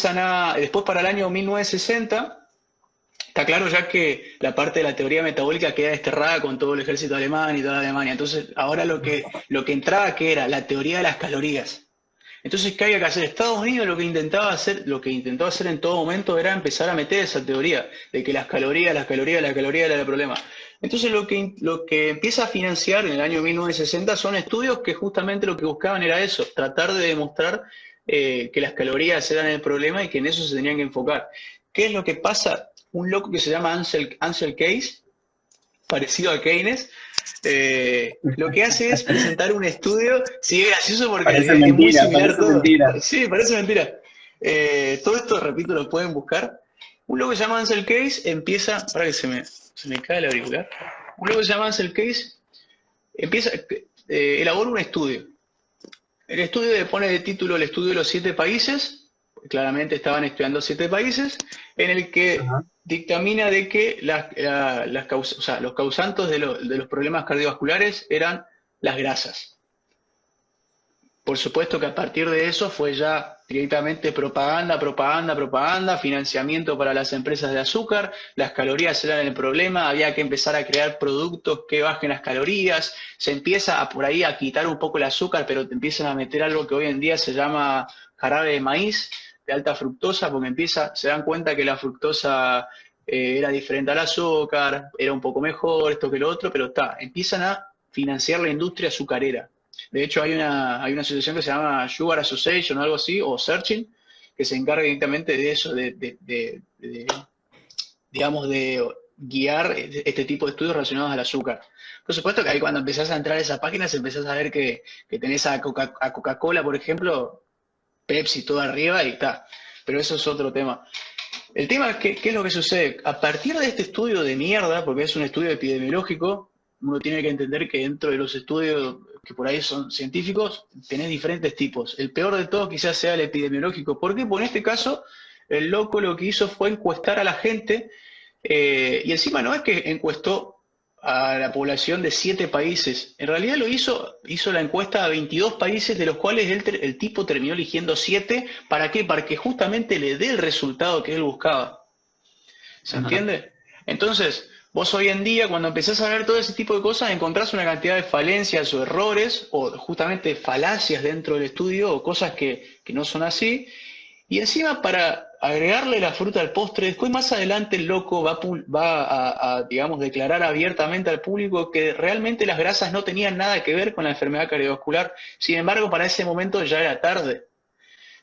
para el año 1960, está claro ya que la parte de la teoría metabólica queda desterrada con todo el ejército alemán y toda Alemania. Entonces, ahora lo que entraba, ¿qué era? La teoría de las calorías. Entonces, ¿qué había que hacer? Estados Unidos lo que intentó hacer en todo momento era empezar a meter esa teoría de que las calorías era el problema. Entonces lo que empieza a financiar en el año 1960 son estudios que justamente lo que buscaban era eso, tratar de demostrar que las calorías eran el problema y que en eso se tenían que enfocar. ¿Qué es lo que pasa? Un loco que se llama Ansel Keys, parecido a Keynes, lo que hace es presentar un estudio, sí, es gracioso porque Parece es muy mentira, similar parece todo. mentira. Sí, parece mentira. Todo esto, repito, lo pueden buscar. Un loco que se llama Ansel Keys empieza, para que se me cae el auricular. Un loco que se llama Ansel Keys empieza, elabora un estudio. El estudio le pone de título el estudio de los 7 países, claramente estaban estudiando 7 países, en el que Ajá. dictamina de que los causantes de los problemas cardiovasculares eran las grasas. Por supuesto que a partir de eso fue ya directamente propaganda, financiamiento para las empresas de azúcar, las calorías eran el problema, había que empezar a crear productos que bajen las calorías, se empieza por ahí a quitar un poco el azúcar, pero te empiezan a meter algo que hoy en día se llama jarabe de maíz, de alta fructosa, porque se dan cuenta que la fructosa era diferente al azúcar, era un poco mejor, esto que lo otro, pero empiezan a financiar la industria azucarera. De hecho, hay una asociación que se llama Sugar Association o algo así, o Searching, que se encarga directamente de eso, digamos, de guiar este tipo de estudios relacionados al azúcar. Por supuesto que ahí cuando empezás a entrar a esas páginas empezás a ver que tenés a Coca-Cola, por ejemplo, Pepsi todo arriba y está. Pero eso es otro tema. El tema es que, ¿qué es lo que sucede? A partir de este estudio de mierda, porque es un estudio epidemiológico, uno tiene que entender que dentro de los estudios que por ahí son científicos, tenés diferentes tipos. El peor de todos quizás sea el epidemiológico. ¿Por qué? Porque en este caso, el loco lo que hizo fue encuestar a la gente, y encima no es que encuestó a la población de 7 países. En realidad hizo la encuesta a 22 países, de los cuales el tipo terminó eligiendo 7. ¿Para qué? Para que justamente le dé el resultado que él buscaba. ¿Se Ajá. entiende? Entonces, vos hoy en día, cuando empezás a ver todo ese tipo de cosas, encontrás una cantidad de falencias o errores, o justamente falacias dentro del estudio, o cosas que no son así. Y encima, para agregarle la fruta al postre, después más adelante el loco va a, digamos, declarar abiertamente al público que realmente las grasas no tenían nada que ver con la enfermedad cardiovascular. Sin embargo, para ese momento ya era tarde.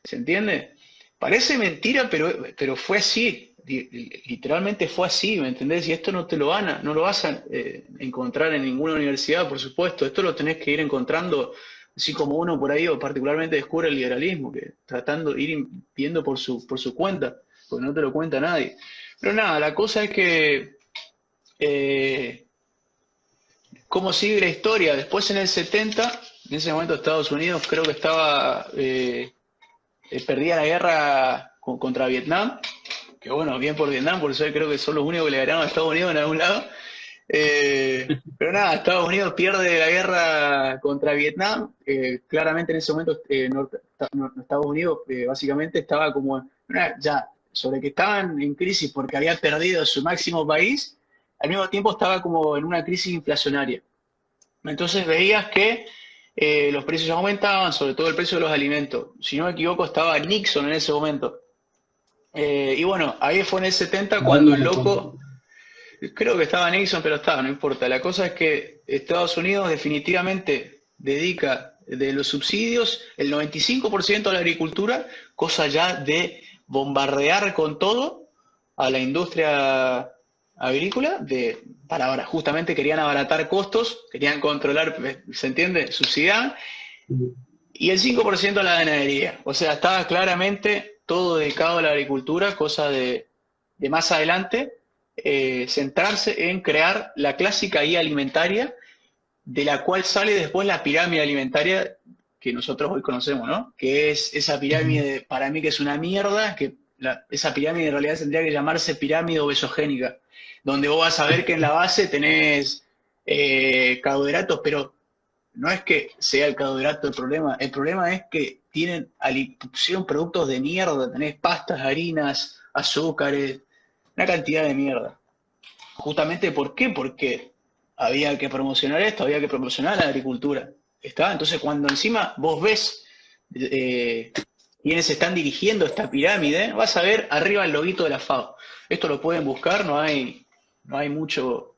¿Se entiende? Parece mentira, pero fue así. Literalmente fue así, ¿me entendés? Y esto no lo vas a encontrar en ninguna universidad, por supuesto. Esto lo tenés que ir encontrando, así como uno por ahí, o particularmente descubre el liberalismo, que tratando de ir viendo por su cuenta, porque no te lo cuenta nadie. Pero nada, la cosa es que, eh, ¿cómo sigue la historia? Después en el 70, en ese momento Estados Unidos creo que estaba... perdía la guerra contra Vietnam, que bueno, bien por Vietnam, por eso creo que son los únicos que le ganaron a Estados Unidos en algún lado. Pero nada, Estados Unidos pierde la guerra contra Vietnam. Claramente en ese momento Estados Unidos básicamente estaba como ya sobre que estaban en crisis porque había perdido su máximo país, al mismo tiempo estaba como en una crisis inflacionaria. Entonces veías que los precios aumentaban, sobre todo el precio de los alimentos. Si no me equivoco, estaba Nixon en ese momento. Y bueno, ahí fue en el 70 A ver, cuando me el recuerdo. loco, creo que estaba Nixon, pero estaba, no importa. La cosa es que Estados Unidos definitivamente dedica de los subsidios el 95% a la agricultura, cosa ya de bombardear con todo a la industria agrícola, justamente querían abaratar costos, querían controlar, ¿se entiende? Subsidiar, y el 5% a la ganadería. O sea, estaba claramente todo dedicado a la agricultura, cosa de más adelante centrarse en crear la clásica guía alimentaria, de la cual sale después la pirámide alimentaria que nosotros hoy conocemos, ¿no? Que es esa pirámide, para mí que es una mierda, esa pirámide en realidad tendría que llamarse pirámide obesogénica, donde vos vas a ver que en la base tenés carbohidratos, pero no es que sea el carbohidrato el problema es que pusieron productos de mierda, tenés pastas, harinas, azúcares, una cantidad de mierda. Justamente, ¿por qué? Porque había que promocionar esto, había que promocionar la agricultura. ¿Está? Entonces, cuando encima vos ves quienes están dirigiendo esta pirámide, vas a ver arriba el loguito de la FAO. Esto lo pueden buscar, no hay mucho,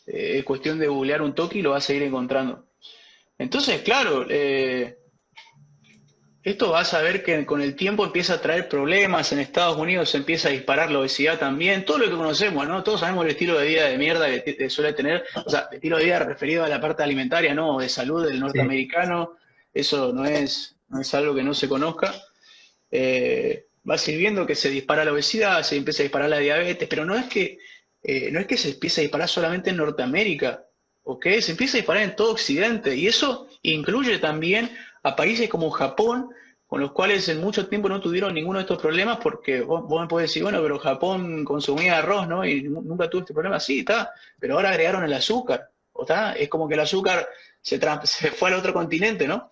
es cuestión de googlear un toque y lo vas a seguir encontrando. Entonces, claro, esto vas a ver que con el tiempo empieza a traer problemas. En Estados Unidos se empieza a disparar la obesidad también. Todo lo que conocemos, ¿no? Todos sabemos el estilo de vida de mierda que suele tener. O sea, el estilo de vida referido a la parte alimentaria, ¿no? De salud del Sí. norteamericano. Eso no es algo que no se conozca. Vas a ir viendo que se dispara la obesidad, se empieza a disparar la diabetes, pero no es que se empiece a disparar solamente en Norteamérica, ¿ok? Se empieza a disparar en todo Occidente, y eso incluye también a países como Japón, con los cuales en mucho tiempo no tuvieron ninguno de estos problemas, porque vos me podés decir, bueno, pero Japón consumía arroz, ¿no? Y nunca tuvo este problema. Sí, está, pero ahora agregaron el azúcar, ¿o está? Es como que el azúcar se fue al otro continente, ¿no?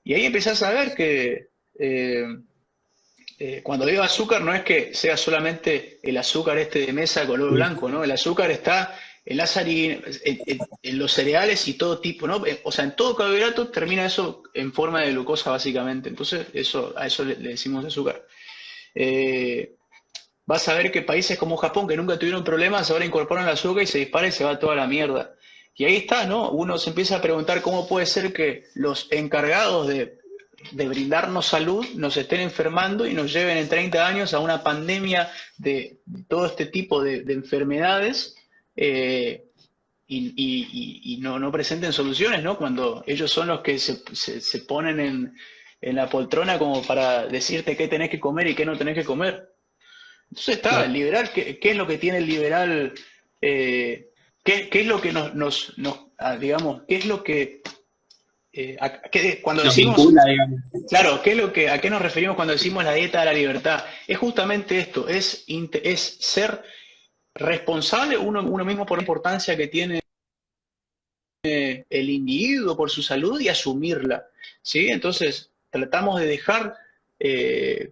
Y ahí empezás a ver que cuando digo azúcar no es que sea solamente el azúcar este de mesa color blanco, ¿no? El azúcar está en las harinas, en los cereales y todo tipo, ¿no? O sea, en todo carbohidrato termina eso en forma de glucosa básicamente. Entonces, a eso le decimos azúcar. Eh, Vas a ver que países como Japón, que nunca tuvieron problemas, ahora incorporan el azúcar y se dispara y se va toda la mierda. Y ahí está, ¿no? Uno se empieza a preguntar cómo puede ser que los encargados de brindarnos salud nos estén enfermando y nos lleven en 30 años a una pandemia de todo este tipo de enfermedades y no presenten soluciones, ¿no? Cuando ellos son los que se ponen en la poltrona como para decirte qué tenés que comer y qué no tenés que comer. Entonces está, el Claro. liberal, ¿qué es lo que tiene el liberal? ¿Qué es lo que digamos, qué es lo que, cuando Nos decimos, vincula, digamos. claro, ¿a qué nos referimos cuando decimos la dieta de la libertad? Es justamente esto, es ser responsable uno mismo por la importancia que tiene el individuo por su salud y asumirla, ¿sí? Entonces, tratamos de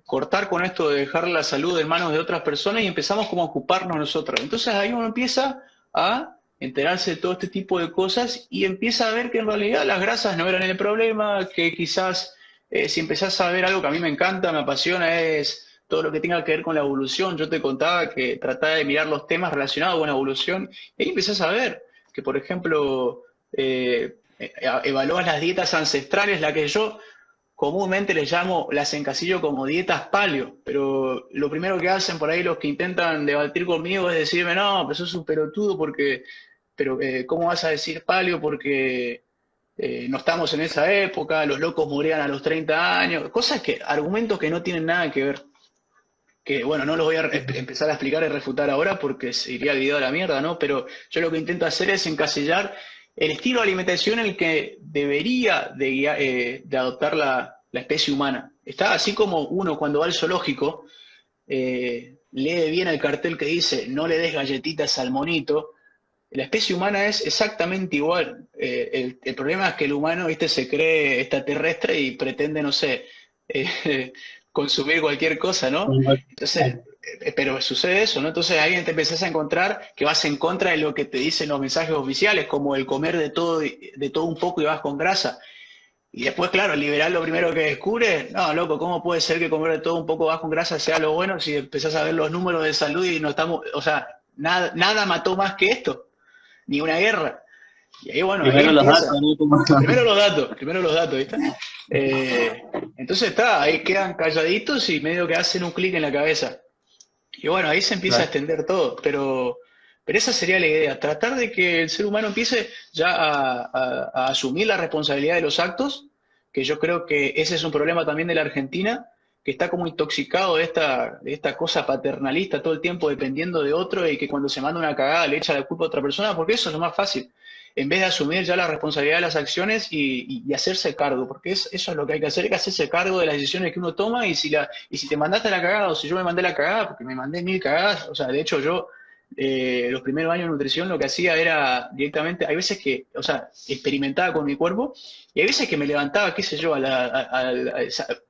cortar con esto de dejar la salud en manos de otras personas y empezamos como a ocuparnos nosotros. Entonces ahí uno empieza a enterarse de todo este tipo de cosas y empieza a ver que en realidad las grasas no eran el problema, que quizás si empezás a ver algo que a mí me encanta, me apasiona, es todo lo que tenga que ver con la evolución. Yo te contaba que trataba de mirar los temas relacionados con la evolución y ahí empezás a ver que, por ejemplo, evalúas las dietas ancestrales, la que yo comúnmente les llamo, las encasillo como dietas paleo, pero lo primero que hacen por ahí los que intentan debatir conmigo es decirme, no, pero sos un pelotudo porque, pero ¿cómo vas a decir paleo? Porque no estamos en esa época, los locos morían a los 30 años, argumentos que no tienen nada que ver. Que bueno, no los voy a empezar a explicar y refutar ahora porque se iría el video a la mierda, ¿no? Pero yo lo que intento hacer es encasillar el estilo de alimentación en el que debería de adoptar la especie humana. Está así como uno cuando va al zoológico, lee bien el cartel que dice no le des galletitas al monito. La especie humana es exactamente igual. El problema es que el humano, ¿viste? Se cree extraterrestre y pretende, no sé, consumir cualquier cosa, ¿no? Entonces, pero sucede eso, ¿no? Entonces ahí te empezás a encontrar que vas en contra de lo que te dicen los mensajes oficiales, como el comer de todo un poco y vas con grasa. Y después, claro, el liberal lo primero que descubre, no, loco, ¿cómo puede ser que comer de todo un poco vas con grasa sea lo bueno si empezás a ver los números de salud y no estamos, o sea, nada mató más que esto, ni una guerra. Y ahí, bueno, ahí Primero los datos, empieza. ¿no? Como- Primero los datos, ¿viste? Entonces está, ahí quedan calladitos y medio que hacen un clic en la cabeza. Y bueno, ahí se empieza a Claro. extender todo, pero esa sería la idea, tratar de que el ser humano empiece ya a asumir la responsabilidad de los actos, que yo creo que ese es un problema también de la Argentina, que está como intoxicado de esta cosa paternalista todo el tiempo dependiendo de otro y que cuando se manda una cagada le echa la culpa a otra persona, porque eso es lo más fácil, en vez de asumir ya la responsabilidad de las acciones y hacerse cargo, porque eso es lo que hay que hacerse cargo de las decisiones que uno toma y si te mandaste la cagada o si yo me mandé la cagada, porque me mandé 1000 cagadas, o sea, de hecho yo los primeros años de nutrición lo que hacía era directamente, hay veces que, o sea, experimentaba con mi cuerpo y hay veces que me levantaba, qué sé yo,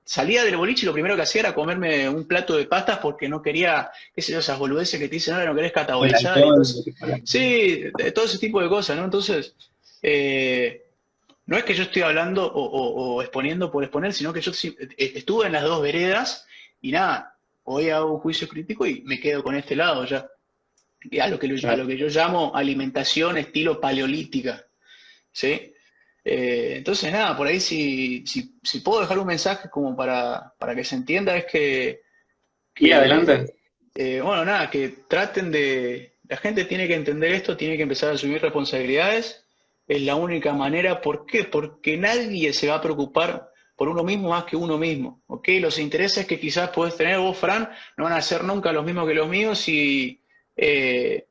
salía del boliche y lo primero que hacía era comerme un plato de pastas porque no quería, qué sé yo, esas boludeces que te dicen, ahora no querés O el catabolizar y alcohol, lo entonces, que fuera. sí, todo ese tipo de cosas, ¿no? Entonces, eh, no es que yo estoy hablando o exponiendo por exponer, sino que yo estuve en las dos veredas y nada, hoy hago un juicio crítico y me quedo con este lado ya. a lo que yo llamo alimentación estilo paleolítica, ¿sí? Entonces, nada, por ahí si puedo dejar un mensaje como para que se entienda, es Sí, adelante. bueno, nada, que traten de... La gente tiene que entender esto, tiene que empezar a asumir responsabilidades. Es la única manera. ¿Por qué? Porque nadie se va a preocupar por uno mismo más que uno mismo. ¿Ok? Los intereses que quizás podés tener vos, Fran, no van a ser nunca los mismos que los míos y, eh,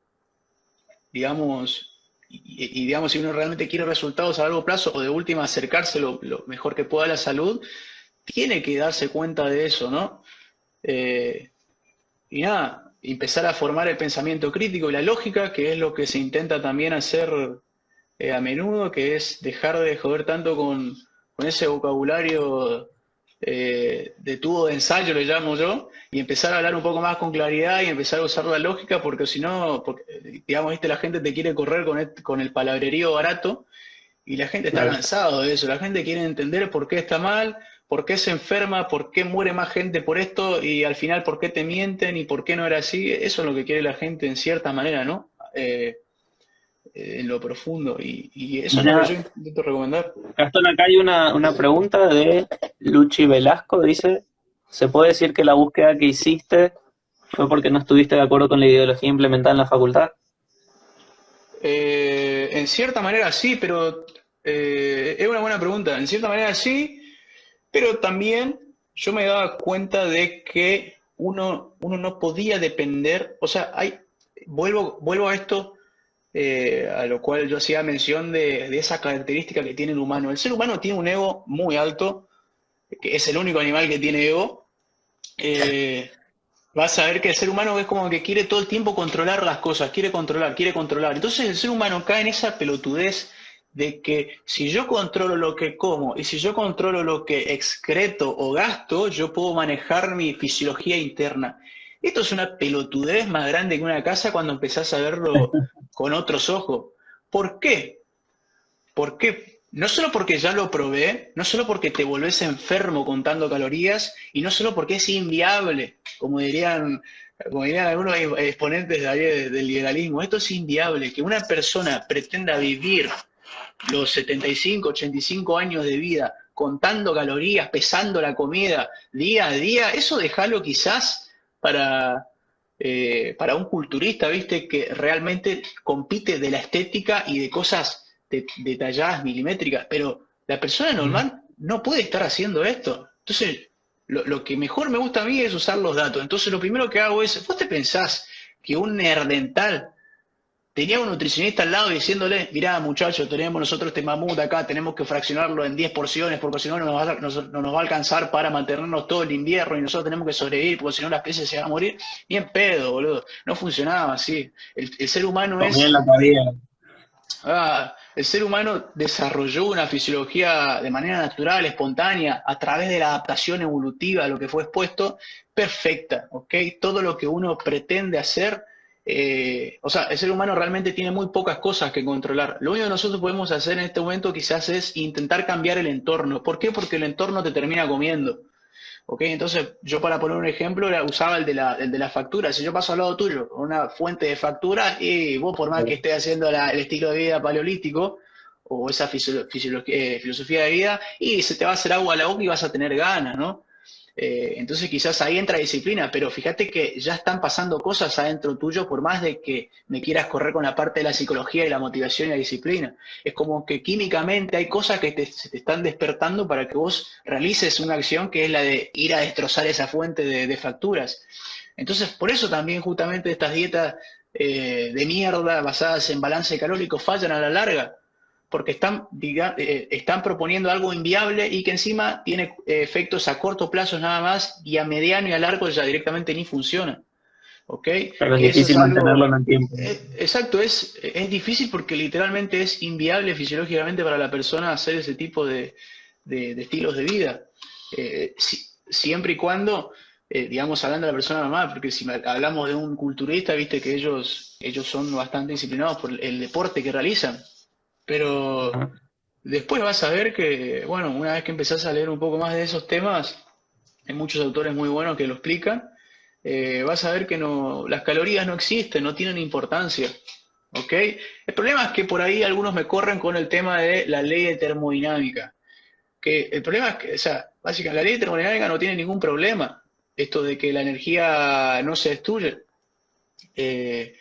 digamos, digamos, si uno realmente quiere resultados a largo plazo o de última acercarse lo mejor que pueda a la salud, tiene que darse cuenta de eso, ¿no? Eh, y nada, empezar a formar el pensamiento crítico y la lógica, que es lo que se intenta también hacer a menudo, que es dejar de joder tanto con ese vocabulario de tubo de ensayo, le llamo yo, y empezar a hablar un poco más con claridad y empezar a usar la lógica, porque si no, digamos, ¿viste? La gente te quiere correr con el palabrerío barato y la gente está Claro. cansado de eso, la gente quiere entender por qué está mal, por qué se enferma, por qué muere más gente por esto y al final por qué te mienten y por qué no era así. Eso es lo que quiere la gente en cierta manera, ¿no? En lo profundo. Y eso es lo que Mira, yo intento recomendar. Gastón, acá hay una pregunta de Luchi Velasco. Dice, ¿se puede decir que la búsqueda que hiciste fue porque no estuviste de acuerdo con la ideología implementada en la facultad? En cierta manera sí, pero es una buena pregunta. En cierta manera sí, pero también yo me daba cuenta de que uno no podía depender, o sea, vuelvo a esto, a lo cual yo hacía mención de esa característica que tiene el humano. El ser humano tiene un ego muy alto, que es el único animal que tiene ego. Eh, Vas a ver que el ser humano es como que quiere todo el tiempo controlar las cosas, quiere controlar, quiere controlar. Entonces el ser humano cae en esa pelotudez de que si yo controlo lo que como y si yo controlo lo que excreto o gasto, yo puedo manejar mi fisiología interna. Esto es una pelotudez más grande que una casa cuando empezás a verlo con otros ojos. ¿Por qué? ¿Por qué? No solo porque ya lo probé, no solo porque te volvés enfermo contando calorías y no solo porque es inviable, como dirían algunos exponentes de ahí del liberalismo, esto es inviable, que una persona pretenda vivir los 75, 85 años de vida contando calorías, pesando la comida día a día, eso déjalo quizás para un culturista, ¿viste? Que realmente compite de la estética y de cosas detalladas, milimétricas, pero la persona normal no puede estar haciendo esto. Entonces, lo que mejor me gusta a mí es usar los datos. Entonces, lo primero que hago es, ¿vos te pensás que un neandertal tenía un nutricionista al lado diciéndole, mirá muchachos, tenemos nosotros este mamut acá, tenemos que fraccionarlo en 10 porciones porque si no no nos va a alcanzar para mantenernos todo el invierno y nosotros tenemos que sobrevivir porque si no la especie se va a morir? Bien pedo, boludo. No funcionaba así. El ser humano Comía en es la cabeza. el ser humano desarrolló una fisiología de manera natural, espontánea, a través de la adaptación evolutiva a lo que fue expuesto, perfecta, ¿ok? Todo lo que uno pretende hacer, o sea, el ser humano realmente tiene muy pocas cosas que controlar. Lo único que nosotros podemos hacer en este momento quizás es intentar cambiar el entorno. ¿Por qué? Porque el entorno te termina comiendo. ¿Ok? Entonces, yo para poner un ejemplo usaba el de la factura. Si yo paso al lado tuyo con una fuente de factura y vos por más que estés haciendo el estilo de vida paleolítico o esa filosofía de vida, y se te va a hacer agua a la boca y vas a tener ganas, ¿no? Entonces quizás ahí entra disciplina, pero fíjate que ya están pasando cosas adentro tuyo por más de que me quieras correr con la parte de la psicología y la motivación y la disciplina. Es como que químicamente hay cosas que se te están despertando para que vos realices una acción que es la de ir a destrozar esa fuente de facturas. Entonces, por eso también justamente estas dietas de mierda basadas en balance calórico fallan a la larga, porque están proponiendo algo inviable y que encima tiene efectos a corto plazo nada más y a mediano y a largo ya directamente ni funciona. ¿Ok? Pero es Que eso es difícil mantenerlo en algo... el tiempo. exacto, es difícil porque literalmente es inviable fisiológicamente para la persona hacer ese tipo de estilos de vida. Siempre y cuando, digamos, hablando de la persona normal, porque si hablamos de un culturista, viste que ellos son bastante disciplinados por el deporte que realizan. Pero Ajá. después vas a ver que, bueno, una vez que empezás a leer un poco más de esos temas, hay muchos autores muy buenos que lo explican. vas a ver que no, las calorías no existen, no tienen importancia. ¿Ok? El problema es que por ahí algunos me corren con el tema de la ley de termodinámica. Que el problema es que, o sea, básicamente la ley de termodinámica no tiene ningún problema. Esto de que la energía no se destruye. Eh,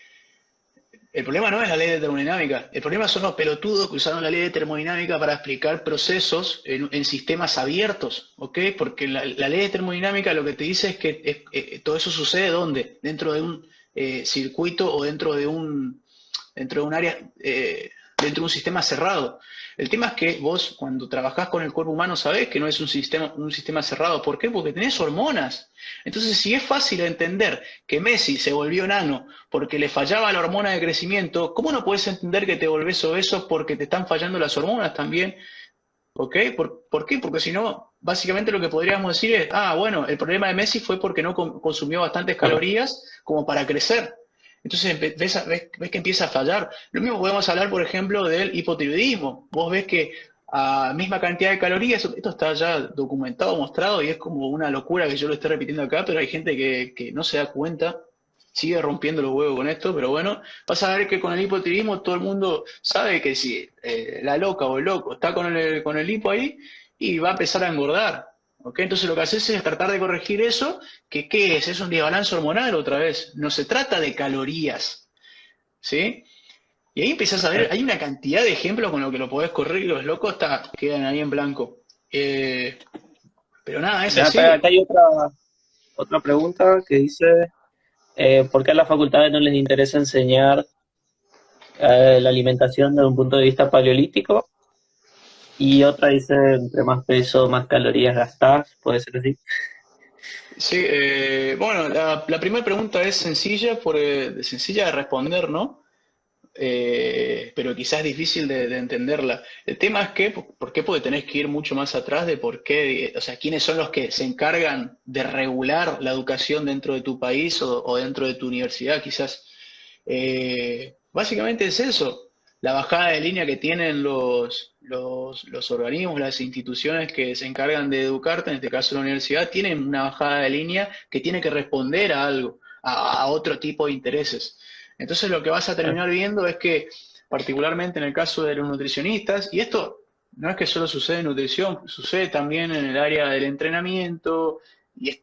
el problema no es la ley de termodinámica, el problema son los pelotudos que usaron la ley de termodinámica para explicar procesos en sistemas abiertos, ¿ok? Porque la ley de termodinámica lo que te dice es que todo eso sucede ¿dónde? Dentro de un circuito o dentro de un área, dentro de un sistema cerrado. El tema es que vos cuando trabajás con el cuerpo humano sabés que no es un sistema cerrado. ¿Por qué? Porque tenés hormonas. Entonces, si es fácil entender que Messi se volvió enano porque le fallaba la hormona de crecimiento, ¿cómo no puedes entender que te volvés obeso porque te están fallando las hormonas también? ¿Ok? ¿Por qué? Porque si no, básicamente lo que podríamos decir es, bueno, el problema de Messi fue porque no consumió bastantes calorías como para crecer. Entonces ves que empieza a fallar. Lo mismo podemos hablar, por ejemplo, del hipotiroidismo. Vos ves que a misma cantidad de calorías, esto está ya documentado, mostrado, y es como una locura que yo lo esté repitiendo acá, pero hay gente que no se da cuenta, sigue rompiendo los huevos con esto, pero bueno, vas a ver que con el hipotiroidismo todo el mundo sabe que si la loca o el loco está con el hipo ahí, y va a empezar a engordar. ¿Ok? Entonces lo que haces es tratar de corregir eso, que ¿qué es? Es un desbalance hormonal otra vez. No se trata de calorías, ¿sí? Y ahí empiezas a ver, hay una cantidad de ejemplos con lo que lo podés correr y los locos quedan ahí en blanco. Pero nada, es así. Acá hay otra pregunta que dice, ¿por qué a las facultades no les interesa enseñar la alimentación desde un punto de vista paleolítico? Y otra dice, entre más peso, más calorías gastás, puede ser así. Sí, bueno, la primera pregunta es sencilla, sencilla de responder, ¿no? Pero quizás difícil de entenderla. El tema es que, ¿por qué? Porque tenés que ir mucho más atrás de por qué, o sea, quiénes son los que se encargan de regular la educación dentro de tu país o dentro de tu universidad, quizás. Básicamente es eso, la bajada de línea que tienen los organismos, las instituciones que se encargan de educarte, en este caso la universidad, tienen una bajada de línea que tiene que responder a algo, a otro tipo de intereses. Entonces lo que vas a terminar viendo es que, particularmente en el caso de los nutricionistas, y esto no es que solo sucede en nutrición, sucede también en el área del entrenamiento, y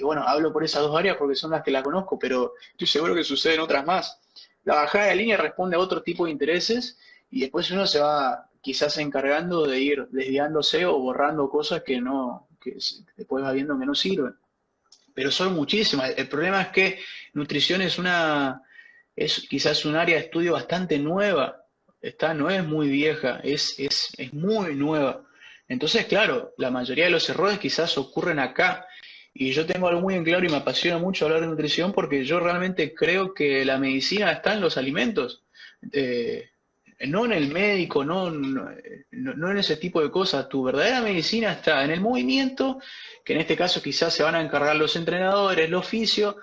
bueno, hablo por esas dos áreas porque son las que la conozco, pero estoy seguro que sucede en otras más. La bajada de línea responde a otro tipo de intereses y después uno se va quizás encargando de ir desviándose o borrando cosas que después va viendo que no sirven. Pero son muchísimas. El problema es que nutrición es quizás un área de estudio bastante nueva. No es muy vieja, es muy nueva. Entonces, claro, la mayoría de los errores quizás ocurren acá. Y yo tengo algo muy en claro y me apasiona mucho hablar de nutrición porque yo realmente creo que la medicina está en los alimentos. Eh, no en el médico, no en ese tipo de cosas. Tu verdadera medicina está en el movimiento, que en este caso quizás se van a encargar los entrenadores, el oficio,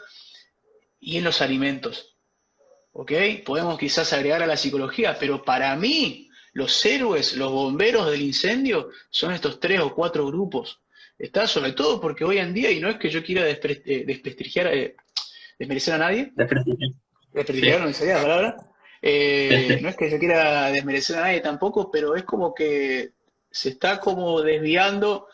y en los alimentos. ¿Ok? Podemos quizás agregar a la psicología, pero para mí los héroes, los bomberos del incendio son estos 3 o 4 grupos. Está sobre todo porque hoy en día, y no es que yo quiera desprestigiar, desmerecer a nadie, desprestigiar no me salía la palabra, no es que yo quiera desmerecer a nadie tampoco, pero es como que se está como desviando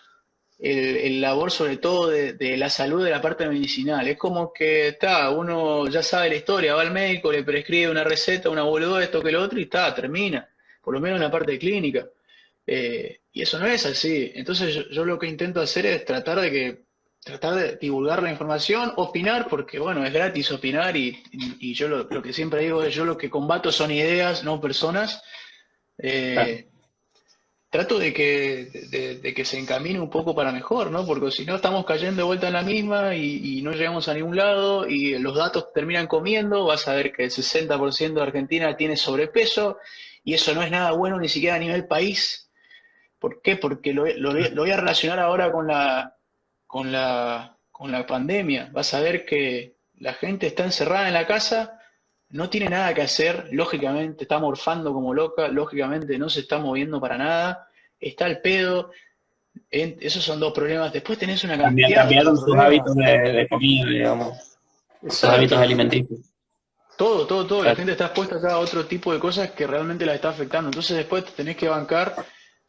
el labor sobre todo de la salud de la parte medicinal. Es como que uno ya sabe la historia, va al médico, le prescribe una receta, una boludez, esto que lo otro, y termina, por lo menos en la parte clínica. Y eso no es así. Entonces yo lo que intento hacer es tratar de divulgar la información, opinar, porque bueno, es gratis opinar y yo lo que siempre digo es yo lo que combato son ideas, no personas. Eh, Trato de que se encamine un poco para mejor, ¿no? Porque si no estamos cayendo de vuelta en la misma y no llegamos a ningún lado y los datos terminan comiendo, vas a ver que el 60% de Argentina tiene sobrepeso y eso no es nada bueno ni siquiera a nivel país. ¿Por qué? Porque lo voy a relacionar ahora con la pandemia. Vas a ver que la gente está encerrada en la casa, no tiene nada que hacer, lógicamente está morfando como loca, lógicamente no se está moviendo para nada, está al pedo. Esos son dos problemas. Después tenés una cantidad de otros Cambiaron sus problemas. hábitos de comida, digamos. los hábitos Exacto. alimenticios. Todo. La Claro, gente está expuesta acá a otro tipo de cosas que realmente la está afectando. Entonces después te tenés que bancar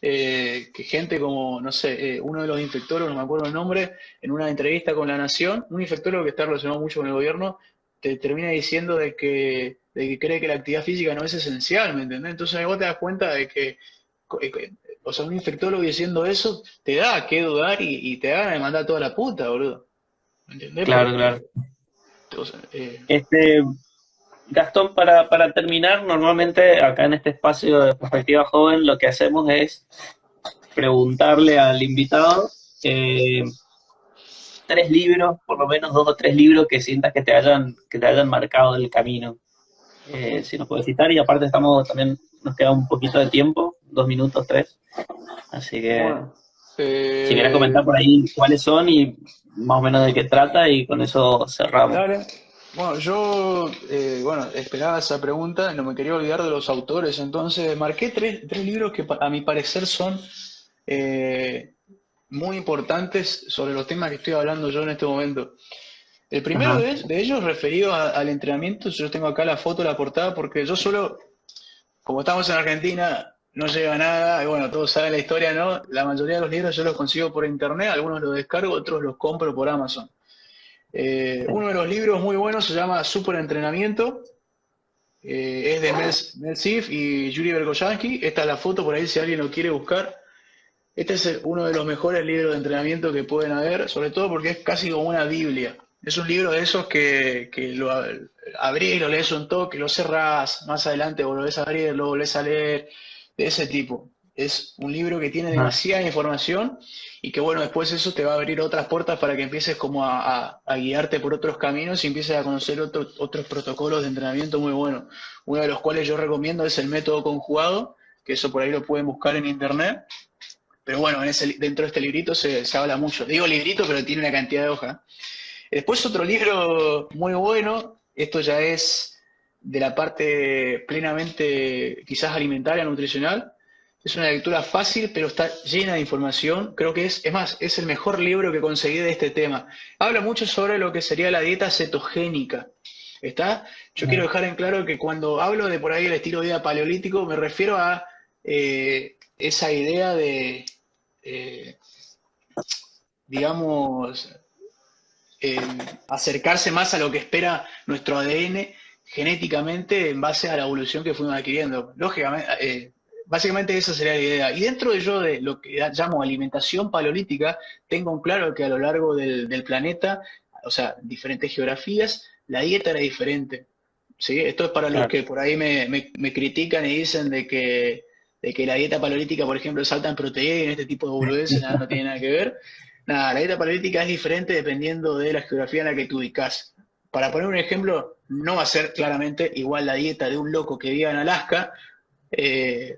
que gente como, no sé, uno de los infectólogos, no me acuerdo el nombre, en una entrevista con La Nación, un infectólogo que está relacionado mucho con el gobierno, te termina diciendo de que cree que la actividad física no es esencial, ¿me entendés? Entonces ahí vos te das cuenta de que, o sea, un infectólogo diciendo eso te da que dudar y te da ganas de mandar toda la puta, boludo. ¿Me entendés? claro, claro. Porque, o sea, Este, Gastón, para terminar, normalmente acá en este espacio de Perspectiva Joven lo que hacemos es preguntarle al invitado eh, tres libros, por lo menos dos o tres libros que sientas que te hayan marcado el camino. Si nos puedes citar, y aparte estamos también, nos queda un poquito de tiempo, 2 minutos, tres. Así que bueno. si querés comentar por ahí cuáles son y más o menos de qué trata, y con eso cerramos. Dale. Bueno, yo, bueno, esperaba esa pregunta y no me quería olvidar de los autores, entonces marqué tres libros que a mi parecer son eh, muy importantes sobre los temas que estoy hablando yo en este momento. El primero Ajá. de ellos, referido al entrenamiento, yo tengo acá la foto, la portada, porque yo solo, como estamos en Argentina, no llega nada, y bueno, todos saben la historia, ¿no? La mayoría de los libros yo los consigo por internet, algunos los descargo, otros los compro por Amazon. Uno de los libros muy buenos se llama Super Entrenamiento, es de Mel Sif y Yuri Berkoyansky. Esta es la foto por ahí si alguien lo quiere buscar. Este es uno de los mejores libros de entrenamiento que pueden haber, sobre todo porque es casi como una Biblia. Es un libro de esos que lo abrís, lo lees un toque, lo cerrás, más adelante volvés a abrir, lo volvés a leer, de ese tipo. Es un libro que tiene Ajá. demasiada información y que bueno, después eso te va a abrir otras puertas para que empieces como a guiarte por otros caminos y empieces a conocer otros protocolos de entrenamiento muy buenos. Uno de los cuales yo recomiendo es el método conjugado, que eso por ahí lo pueden buscar en internet. Pero bueno, dentro de este librito se habla mucho. Digo librito, pero tiene una cantidad de hojas. Después otro libro muy bueno, esto ya es de la parte plenamente quizás alimentaria, nutricional. Es una lectura fácil, pero está llena de información. Creo que es más, es el mejor libro que conseguí de este tema. Habla mucho sobre lo que sería la dieta cetogénica. ¿Está? Yo quiero dejar en claro que cuando hablo de por ahí el estilo de vida paleolítico, me refiero a esa idea de, eh, digamos, acercarse más a lo que espera nuestro ADN genéticamente en base a la evolución que fuimos adquiriendo. Lógicamente, básicamente esa sería la idea. Y dentro de yo de lo que llamo alimentación paleolítica, tengo en claro que a lo largo del planeta, o sea, diferentes geografías, la dieta era diferente. ¿Sí? Esto es para los Claro. que por ahí me critican y dicen de que la dieta paleolítica, por ejemplo, salta en proteína, este tipo de boludeces, nada, no tiene nada que ver. Nada, la dieta paleolítica es diferente dependiendo de la geografía en la que te ubicas. Para poner un ejemplo, no va a ser claramente igual la dieta de un loco que viva en Alaska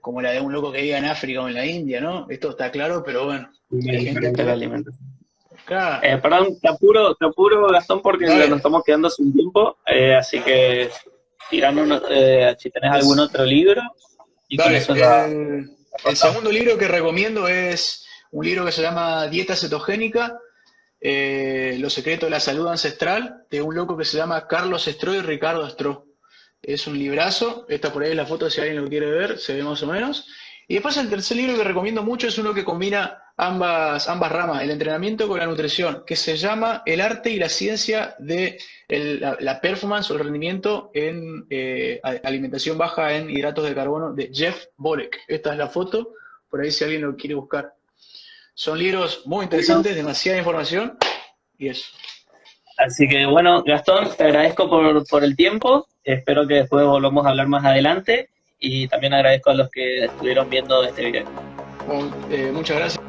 como la de un loco que viva en África o en la India, ¿no? Esto está claro, pero bueno, hay Muy gente diferente la que... alimentación. Acá, Perdón, te apuro, Gastón, porque ya nos dale, estamos quedando sin tiempo, así que tirando si tenés algún es, otro libro, y con dale. eso ya El cortamos. segundo libro que recomiendo es un libro que se llama Dieta Cetogénica, Los secretos de la salud ancestral, de un loco que se llama Carlos Stroh y Ricardo Stroh. Es un librazo, esta por ahí es la foto si alguien lo quiere ver, se ve más o menos. Y después el tercer libro que recomiendo mucho es uno que combina ambas ramas, el entrenamiento con la nutrición, que se llama El arte y la ciencia de la performance o el rendimiento en alimentación baja en hidratos de carbono de Jeff Bolek. Esta es la foto, por ahí si alguien lo quiere buscar. Son libros muy Bueno, interesantes, demasiada información y eso. así que bueno, Gastón, te agradezco por el tiempo, espero que después volvamos a hablar más adelante, y también agradezco a los que estuvieron viendo este video. Muchas gracias.